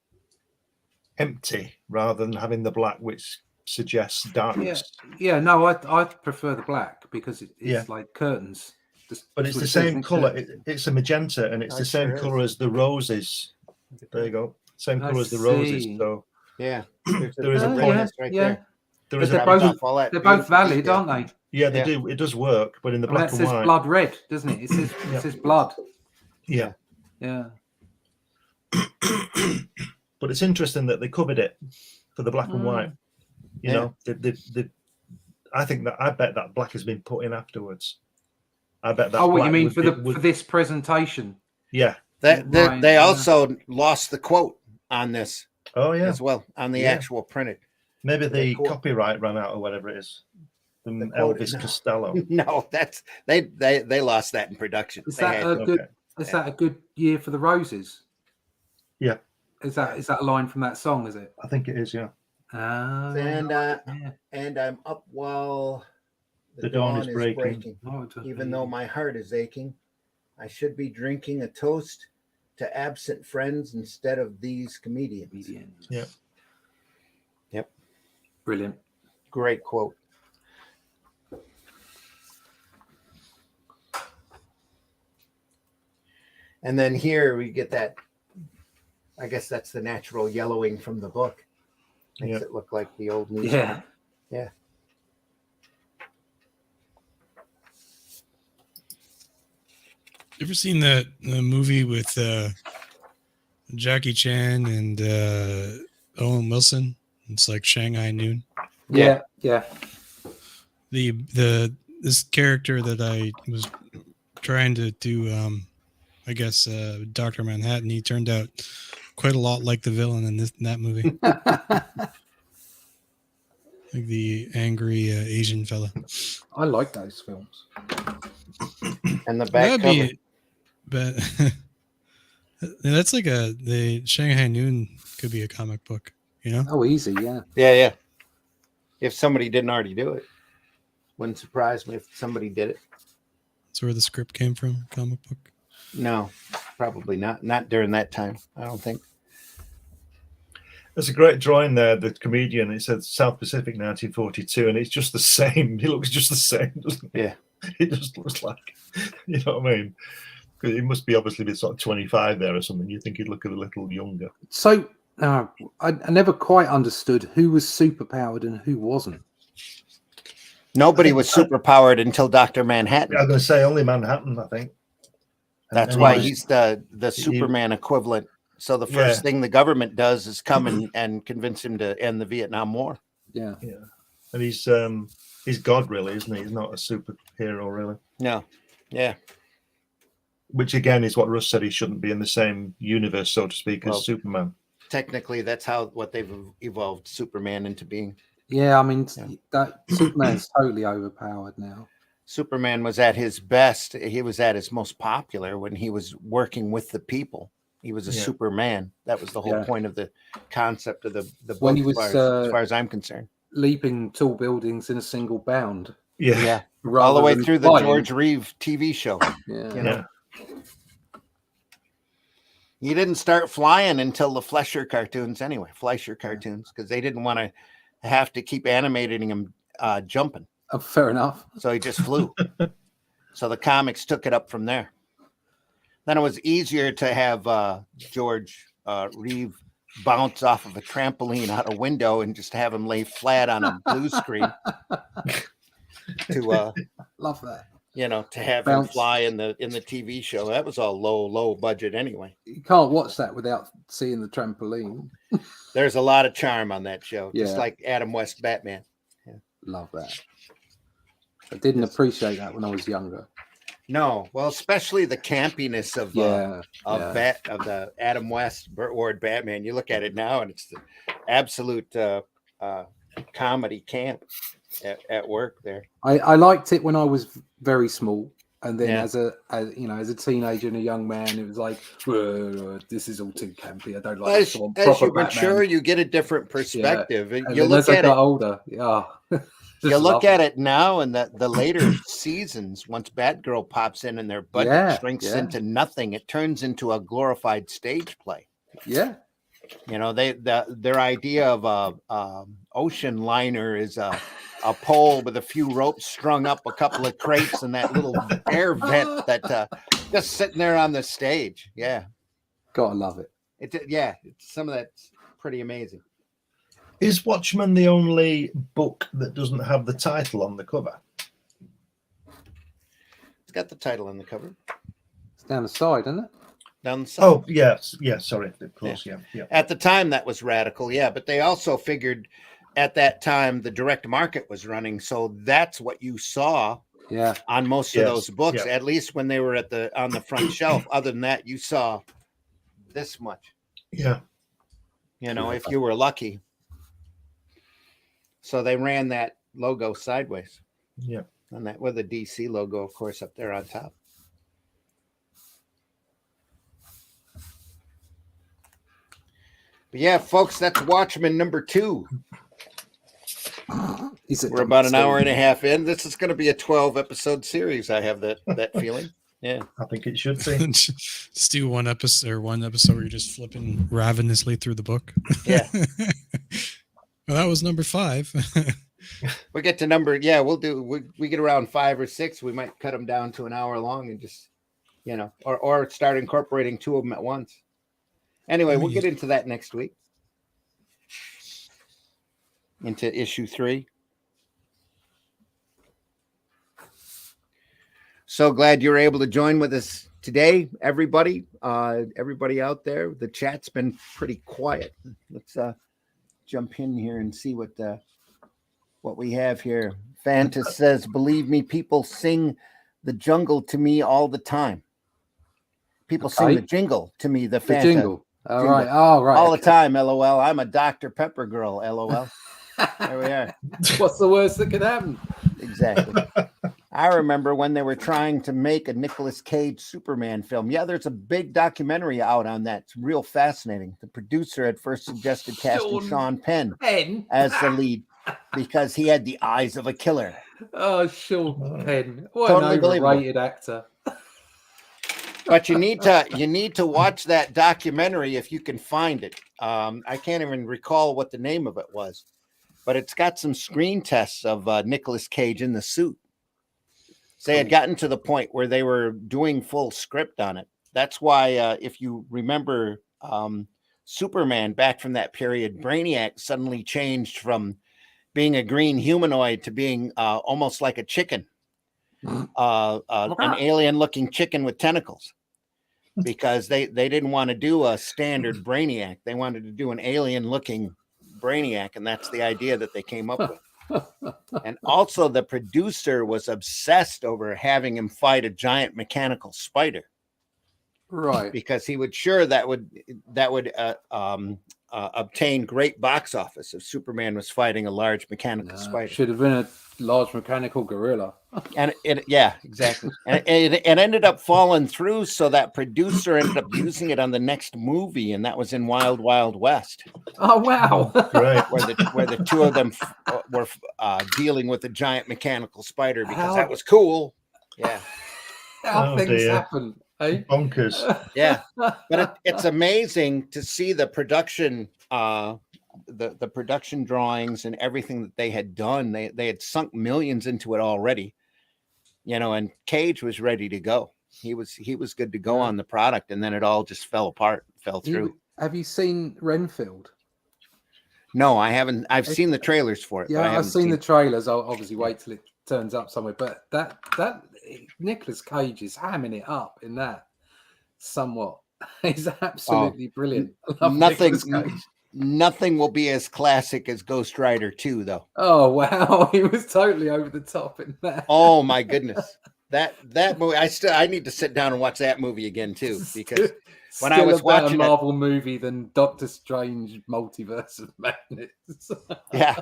empty rather than having the black, which suggests darkness. Yeah. No, I prefer the black because it's like curtains. But it's the same color. It's a magenta, and it's the same color as the roses. There you go. Same color as the roses. So yeah, there is a bonus right there. There is they're both valid, aren't they? Yeah, they do. It does work, but in the black and white, it says blood red, doesn't it? It says blood. Yeah. Yeah. But it's interesting that they covered it for the black and white. You know, I bet that black has been put in afterwards. I bet that. Oh, what you mean for this presentation? Yeah. They also lost the quote on this. Oh yeah, as well on the actual printed. Maybe the copyright ran out or whatever it is. From Elvis Costello. No, that's they lost that in production. Is that a good year for the roses? Yeah. Is that a line from that song? Is it? I think it is. Yeah. And I'm up while the dawn is breaking. Oh, even though my heart is aching, I should be drinking a toast to absent friends instead of these comedians. Yeah. Yep. Brilliant. Great quote. And then here we get that, I guess that's the natural yellowing from the book. Makes it look like the old news. Yeah. Yeah. You ever seen the movie with Jackie Chan and Owen Wilson? It's like Shanghai Noon. Yeah. This character that I was trying to do, I guess, Dr. Manhattan, he turned out quite a lot like the villain in that movie. Like the angry Asian fella. I like those films. And the back cover. But that's like the Shanghai Noon could be a comic book, you know? Oh, easy, yeah. Yeah. If somebody didn't already do it, wouldn't surprise me if somebody did it. That's where the script came from, comic book. No, probably not. Not during that time, I don't think. There's a great drawing there, the comedian. It said South Pacific 1942, and it's just the same. He looks just the same, doesn't he? Yeah. It just looks like, you know what I mean? Because it must be obviously sort of 25 there or something. You think he'd look a little younger. So I never quite understood who was superpowered and who wasn't. Nobody was superpowered until Dr. Manhattan. I was going to say only Manhattan, I think. That's why he's the Superman equivalent. So the first thing the government does is come and convince him to end the Vietnam War. Yeah. And he's God, really, isn't he? He's not a superhero, really. No. Yeah. Which again is what Russ said, he shouldn't be in the same universe, so to speak, as Superman. Technically, that's what they've evolved Superman into being. Yeah, I mean, that Superman's totally overpowered now. Superman was at his best. He was at his most popular when he was working with the people. He was a Superman. That was the whole point of the concept of the book, when he was, as far as I'm concerned. Leaping tall buildings in a single bound. Yeah. All the way through the George Reeve TV show. Yeah. He didn't start flying until the Fleischer cartoons, because they didn't want to have to keep animating him jumping. Fair enough. So he just flew. So the comics took it up from there. Then it was easier to have George Reeve bounce off of a trampoline out a window and just have him lay flat on a blue screen to love that. You know, to have him fly in the TV show. That was all low budget anyway. You can't watch that without seeing the trampoline. There's a lot of charm on that show, just like Adam West Batman. Yeah. Love that. I didn't appreciate that when I was younger. No, well, especially the campiness of the Adam West Burt Ward Batman. You look at it now, and it's the absolute comedy camp at work there. I liked it when I was very small, and then as a teenager and a young man, it was like, this is all too campy. I don't like this one. As you mature, you get a different perspective. And you look at it older. You look at it now, and the later seasons, once Batgirl pops in and their budget shrinks into nothing, it turns into a glorified stage play. Yeah. You know, their idea of a ocean liner is a pole with a few ropes strung up, a couple of crates, and that little air vent that just sitting there on the stage. Yeah, gotta love it. Some of that's pretty amazing. Is Watchmen the only book that doesn't have the title on the cover? It's got the title on the cover. It's down the side, isn't it? Down the side. Oh, yes. Yeah, sorry. Of course, yeah. At the time, that was radical, but they also figured at that time the direct market was running, so that's what you saw on most of those books, at least when they were on the front shelf. Other than that, you saw this much. Yeah. You know, if you were lucky. So they ran that logo sideways. Yeah. And that with the DC logo, of course, up there on top. But yeah, folks, that's Watchmen number 2. We're about an hour and a half in. This is going to be a 12-episode series. I have that feeling. Yeah, I think it should be. Just do one episode where you're just flipping ravenously through the book. Yeah. Well, that was number 5. We get to number. Yeah, we'll do. We get around 5 or 6. We might cut them down to an hour long and just, or start incorporating 2 of them at once. Anyway, we'll get into that next week. Into issue 3. So glad you're able to join with us today, everybody. Everybody out there. The chat's been pretty quiet. Let's jump in here and see what we have here. Fantas says, "Believe me, people sing the jungle to me all the time. People sing the jingle to me. The jingle. All right. All the time. LOL. I'm a Dr. Pepper girl. LOL." There we are. What's the worst that could happen? Exactly. I remember when they were trying to make a Nicolas Cage Superman film. Yeah, there's a big documentary out on that. It's real fascinating. The producer had first suggested casting Sean Penn as the lead because he had the eyes of a killer. Oh, Sean Penn. What totally an overrated actor. But you need to watch that documentary if you can find it. I can't even recall what the name of it was. But it's got some screen tests of Nicolas Cage in the suit. So they had gotten to the point where they were doing full script on it. That's why, if you remember Superman back from that period, Brainiac suddenly changed from being a green humanoid to being almost like a chicken, an alien-looking chicken with tentacles. Because they didn't want to do a standard Brainiac. They wanted to do an alien-looking Brainiac, and that's the idea that they came up with. And also the producer was obsessed over having him fight a giant mechanical spider, right? Because he would sure that would obtain great box office if Superman was fighting a large mechanical spider. Should have been a large mechanical gorilla. And exactly. And it ended up falling through, so that producer ended up using it on the next movie, and that was in Wild Wild West. Oh wow! Right, where the two of them were dealing with a giant mechanical spider because that was cool. Yeah. How things happen. Eh? Bonkers. Yeah, but it's amazing to see the production the production drawings and everything that they had done. They had sunk millions into it already, and Cage was ready to go. He was good to go on the product, and then it all just fell apart, fell through. Have you seen Renfield? No, I haven't. I've seen the trailers for it. Yeah, but I've seen the trailers. I'll obviously wait till it turns up somewhere. But that Nicolas Cage is hamming it up in that somewhat. He's absolutely brilliant. Nothing will be as classic as Ghost Rider 2, though. Oh wow, he was totally over the top in that. Oh my goodness, that movie! I need to sit down and watch that movie again too, because when I was watching a Marvel movie than Doctor Strange Multiverse of Madness. Yeah,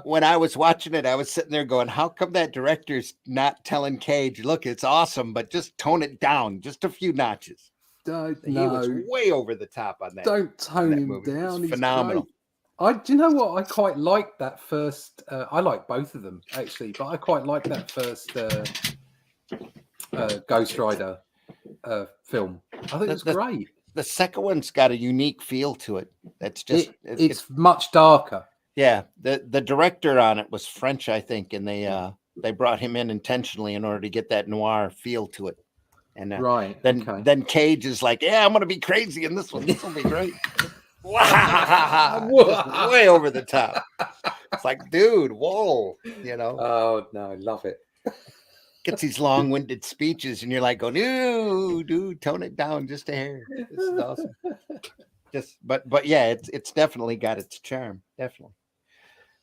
when I was watching it, I was sitting there going, "How come that director's not telling Cage, look, it's awesome, but just tone it down just a few notches." He was way over the top on that. Don't tone him down. He's phenomenal. Great. Do you know what? I quite like that first. I like both of them actually, but I quite like that first Ghost Rider film. I think it's great. The second one's got a unique feel to it. That's just it's much darker. Yeah, the director on it was French, I think, and they brought him in intentionally in order to get that noir feel to it. And then Cage is like, yeah, I'm gonna be crazy in this one. This will be great. Wow, way over the top. It's like, dude, whoa, Oh no, I love it. Gets these long-winded speeches, and you're like, going, no, dude, tone it down just a hair. This is awesome. But yeah, it's definitely got its charm. Definitely,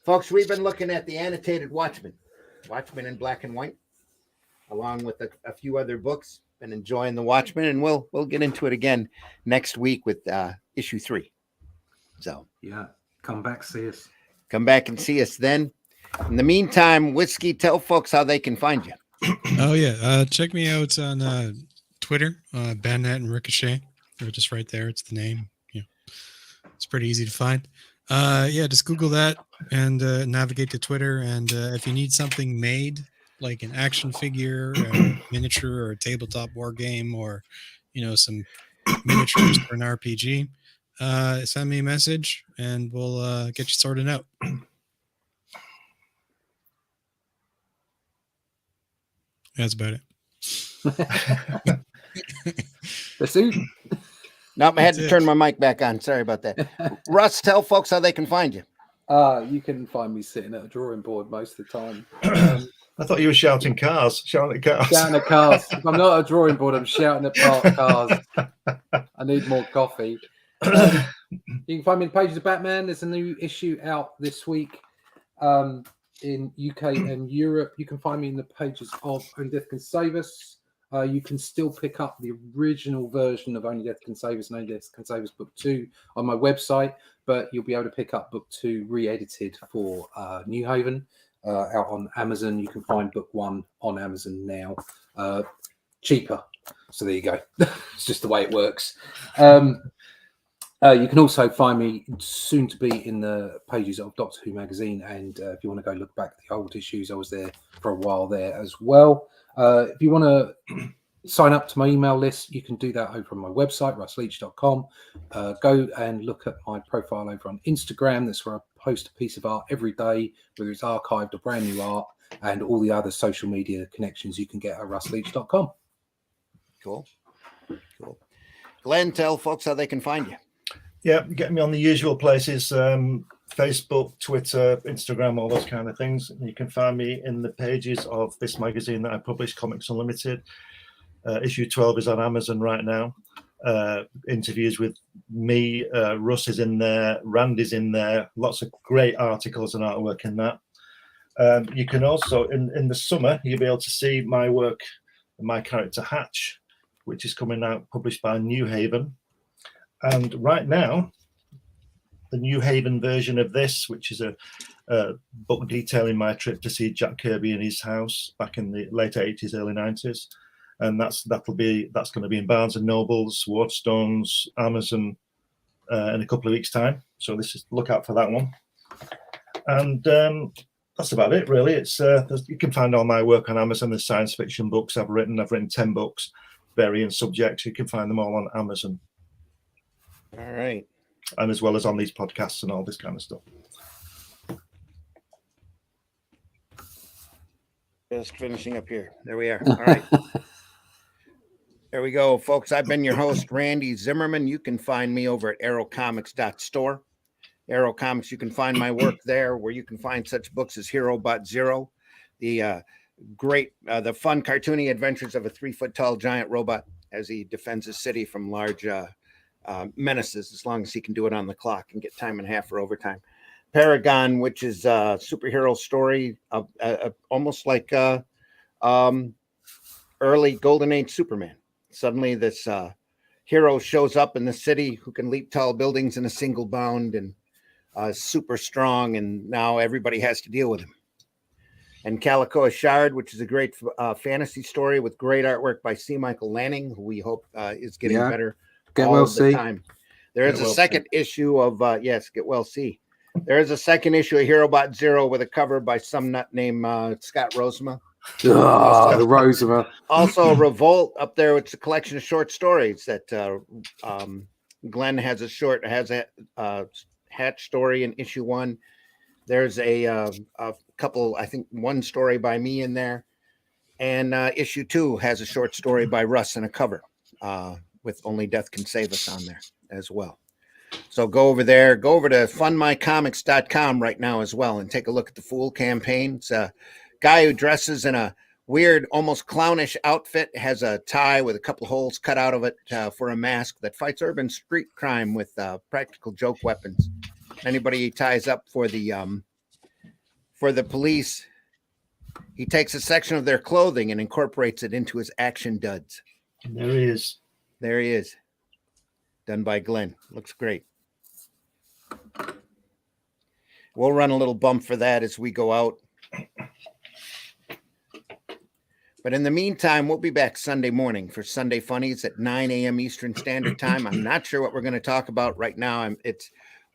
folks. We've been looking at the Annotated Watchmen in black and white, along with a few other books. Been enjoying the Watchmen, and we'll get into it again next week with issue 3. So yeah, come back, see us. Come back and see us then. In the meantime, Whiskey, tell folks how they can find you. Oh yeah, check me out on Twitter, Bandit and Ricochet. They're just right there. It's the name. It's pretty easy to find. Just Google that and navigate to Twitter. And if you need something made, like an action figure, a miniature, or a tabletop war game, or some miniatures for an RPG, send me a message and we'll get you sorted out. That's about it. No, I had to turn my mic back on. Sorry about that. Russ, tell folks how they can find you. You can find me sitting at a drawing board most of the time. I thought you were shouting cars. Shouting at cars. If I'm not at a drawing board, I'm shouting at parked cars. I need more coffee. You can find me in Pages of Batman. There's a new issue out this week in UK and Europe. You can find me in the pages of Only Death Can Save Us. You can still pick up the original version of Only Death Can Save Us and Only Death Can Save Us Book 2 on my website, but you'll be able to pick up Book 2 re-edited for New Haven. Out on Amazon. You can find Book 1 on Amazon now, cheaper. So there you go. It's just the way it works. You can also find me soon to be in the pages of Doctor Who magazine, and if you want to go look back at the old issues, I was there for a while there as well. If you want to sign up to my email list, you can do that over on my website, russleach.com. Go and look at my profile over on Instagram. That's where I post a piece of art every day, whether it's archived or brand new art, and all the other social media connections you can get at russleach.com. Cool. Glenn, tell folks how they can find you. Yeah, get me on the usual places, Facebook, Twitter, Instagram, all those kind of things. You can find me in the pages of this magazine that I publish, Comics Unlimited. Issue 12 is on Amazon right now. Interviews with me, Russ is in there, Randy's in there, lots of great articles and artwork in that. You can also, in the summer, you'll be able to see my work, my character Hatch, which is coming out, published by New Haven. And right now, the New Haven version of this, which is a book detailing my trip to see Jack Kirby in his house back in the late 80s, early 90s. And that's going to be in Barnes and Nobles, Waterstones, Amazon in a couple of weeks' time. So look out for that one. And that's about it, really. It's you can find all my work on Amazon. There's science fiction books I've written 10 books, varying subjects. You can find them all on Amazon. All right, and as well as on these podcasts and all this kind of stuff. Just finishing up here. There we are. All right. There we go, folks. I've been your host, Randy Zimmerman. You can find me over at arrowcomics.store. Arrow Comics, you can find my work there, where you can find such books as Hero Bot Zero, the the fun cartoony adventures of a 3-foot-tall giant robot as he defends his city from large menaces, as long as he can do it on the clock and get time and a half for overtime. Paragon, which is a superhero story, almost like early Golden Age Superman. Suddenly this hero shows up in the city who can leap tall buildings in a single bound and super strong, and now everybody has to deal with him. And Calico Shard, which is a great fantasy story with great artwork by C. Michael Lanning, who we hope is getting better all the time. There is a second issue of Get Well See. There is a second issue of Hero Bot Zero with a cover by some nut named Scott Rosema. The Rosema. Also, Revolt up there. It's a collection of short stories that Glenn has a Hatch story in issue 1. There's a couple, I think one story by me in there, and issue 2 has a short story by Russ and a cover with Only Death Can Save Us on there as well. So go over there, go over to fundmycomics.com right now as well, and take a look at the Fool campaign. It's a guy who dresses in a weird, almost clownish outfit, has a tie with a couple holes cut out of it for a mask that fights urban street crime with practical joke weapons. Anybody he ties up for the police, he takes a section of their clothing and incorporates it into his action duds. And there he is. There he is. Done by Glenn. Looks great. We'll run a little bump for that as we go out. But in the meantime, we'll be back Sunday morning for Sunday Funnies at 9 a.m. Eastern Standard Time. I'm not sure what we're going to talk about right now.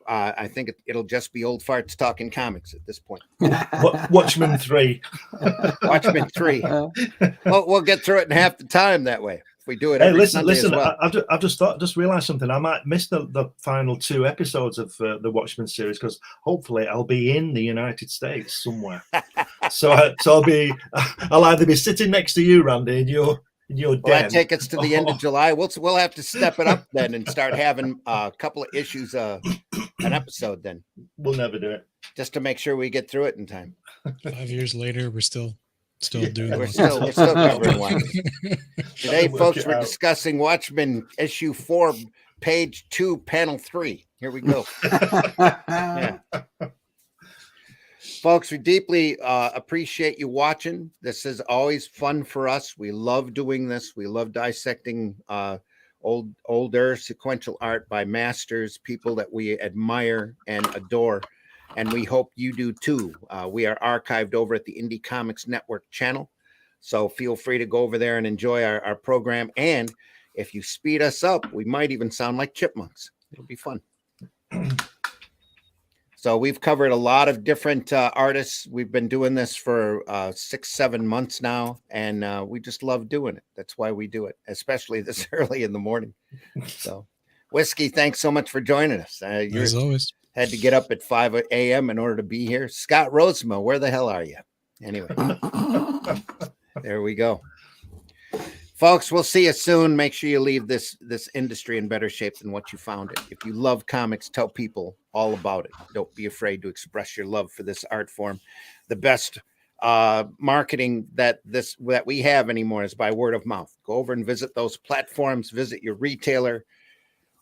I think it'll just be old farts talking comics at this point. Watchmen 3. Watchmen 3. We'll get through it in half the time that way. If we do it every Sunday as well. I've just realized something. I might miss the final 2 episodes of the Watchmen series, because hopefully I'll be in the United States somewhere. so I'll either be sitting next to you, Randy, in your den. Well, that take us to the end of July. We'll have to step it up then and start having a couple of issues an episode then. We'll never do it. Just to make sure we get through it in time. 5 years later, we're still doing it. We're still covering one. Today, folks, we're discussing Watchmen issue 4, page 2, panel 3. Here we go. Yeah. Folks, we deeply appreciate you watching. This is always fun for us. We love doing this. We love dissecting older sequential art by masters, people that we admire and adore. And we hope you do too. We are archived over at the Indie Comics Network channel. So feel free to go over there and enjoy our program. And if you speed us up, we might even sound like chipmunks. It'll be fun. So we've covered a lot of different artists. We've been doing this for 6-7 months now, and we just love doing it. That's why we do it, especially this early in the morning. So, Whiskey, thanks so much for joining us. As always. Had to get up at 5 a.m. in order to be here. Scott Rosema, where the hell are you? Anyway, there we go. Folks, we'll see you soon. Make sure you leave this industry in better shape than what you found it. If you love comics, tell people all about it. Don't be afraid to express your love for this art form. The best marketing that we have anymore is by word of mouth. Go over and visit those platforms, visit your retailer,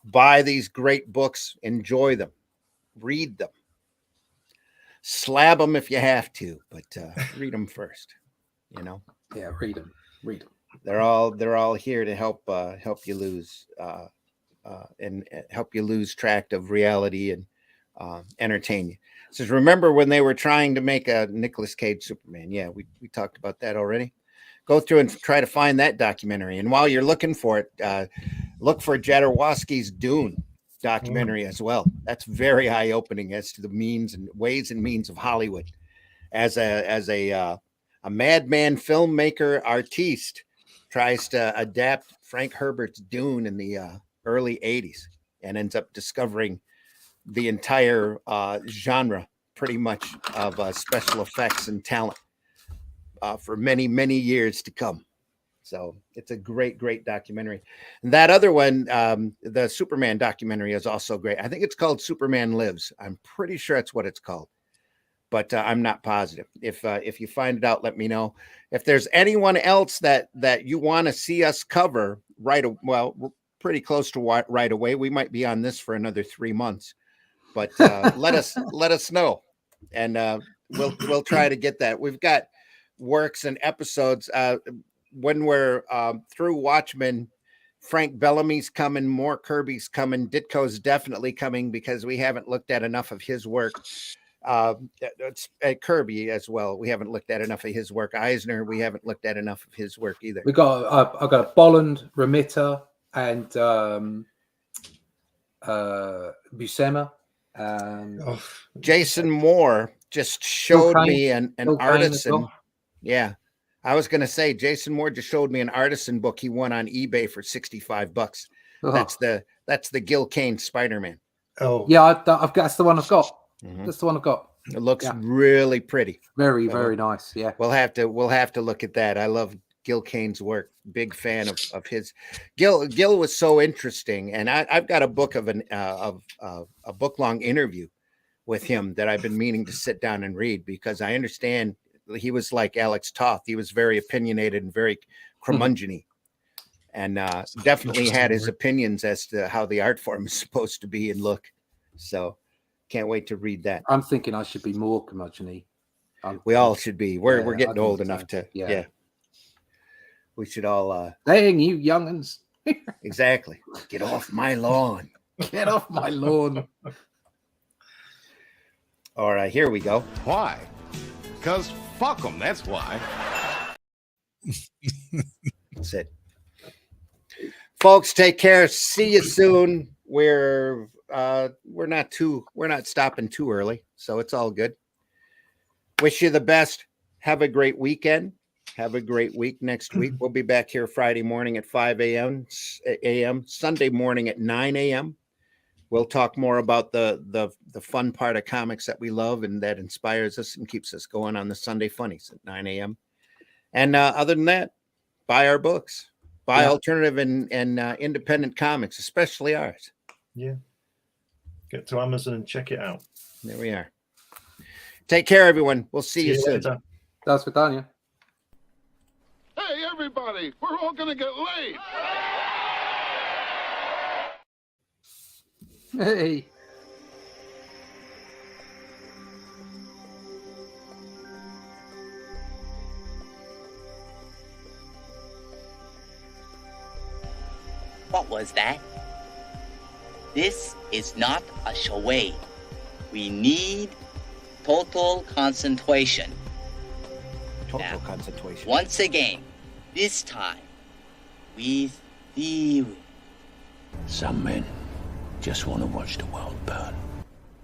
buy these great books, enjoy them, read them, slab them if you have to, but read them first. Yeah, read them. They're all here to help you lose and help you lose track of reality and entertain you. So remember when they were trying to make a Nicolas Cage Superman? Yeah, we talked about that already. Go through and try to find that documentary. And while you're looking for it, look for Jodorowsky's Dune documentary as well. That's very eye-opening as to the ways and means of Hollywood. As a madman filmmaker artiste tries to adapt Frank Herbert's Dune in the early 80s and ends up discovering the entire genre, pretty much, of special effects and talent for many, many years to come. So it's a great, great documentary. And that other one, the Superman documentary, is also great. I think it's called Superman Lives. I'm pretty sure that's what it's called, but I'm not positive. If you find it out, let me know. If there's anyone else that you want to see us cover, well, we're pretty close to right away. We might be on this for another 3 months, but let us know, and we'll try to get that. We've got works and episodes. When we're through Watchmen, Frank Bellamy's coming, more Kirby's coming, Ditko's definitely coming because we haven't looked at enough of his work. It's Kirby as well. We haven't looked at enough of his work. Eisner, we haven't looked at enough of his work either. We got I've got Bolland, Remitter, and Buscema. Jason Moore just showed me an artisan. Yeah. I was going to say, Jason Moore just showed me an artisan book he won on eBay for $65. Oh. That's the Gil Kane Spider-Man. Oh, yeah, that's the one I've got. Mm-hmm. That's the one I've got. It looks really pretty. Very, very nice. Yeah, we'll have to look at that. I love Gil Kane's work. Big fan of his. Gil was so interesting, and I've got a book of a book-long interview with him that I've been meaning to sit down and read because I understand. He was like Alex Toth. He was very opinionated and very curmudgeon-y, and definitely had his opinions as to how the art form is supposed to be and look. So can't wait to read that. I'm thinking I should be more curmudgeon-y. We all should be. We're getting old enough to. Yeah. We should all. Dang you young'uns. Exactly. Get off my lawn. Get off my lawn. All right, here we go. Why? Because fuck them, that's why. That's it. Folks, take care. See you soon. We're not stopping too early, so it's all good. Wish you the best. Have a great weekend. Have a great week next week. We'll be back here Friday morning at 5 a.m., Sunday morning at 9 a.m. We'll talk more about the fun part of comics that we love and that inspires us and keeps us going on the Sunday Funnies at 9 a.m. And other than that, buy our books. Buy alternative and independent comics, especially ours. Yeah. Get to Amazon and check it out. There we are. Take care, everyone. We'll see you soon. That's with Tanya. Hey, everybody, we're all going to get laid. Hey. What was that? This is not a charade. We need total concentration. Total concentration. Once again, this time with theory. Some men just want to watch the world burn.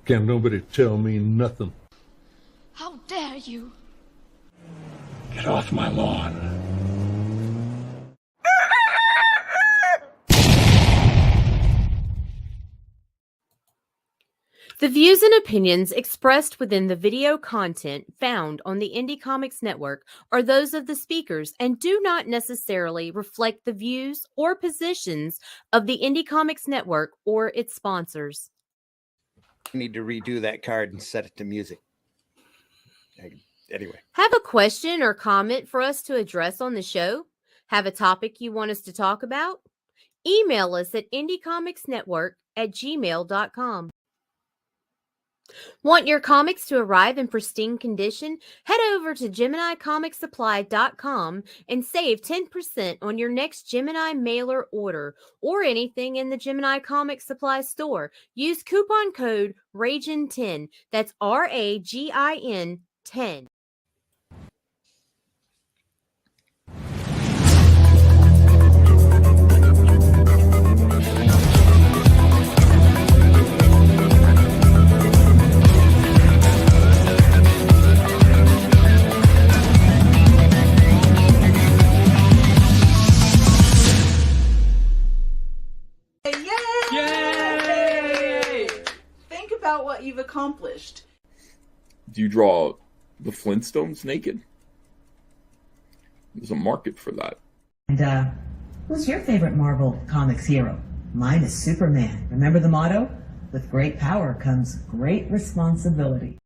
Can't nobody tell me nothing. How dare you? Get off my lawn. The views and opinions expressed within the video content found on the Indie Comics Network are those of the speakers and do not necessarily reflect the views or positions of the Indie Comics Network or its sponsors. I need to redo that card and set it to music. Anyway. Have a question or comment for us to address on the show? Have a topic you want us to talk about? Email us at indiecomicsnetwork@gmail.com. Want your comics to arrive in pristine condition? Head over to GeminiComicSupply.com and save 10% on your next Gemini mailer order or anything in the Gemini Comics Supply store. Use coupon code RAGIN10. That's RAGIN 10. Yay! Think about we've accomplished. Do you draw the Flintstones naked? There's a market for that. And who's your favorite Marvel Comics hero? Mine is Superman. Remember the motto? With great power comes great responsibility.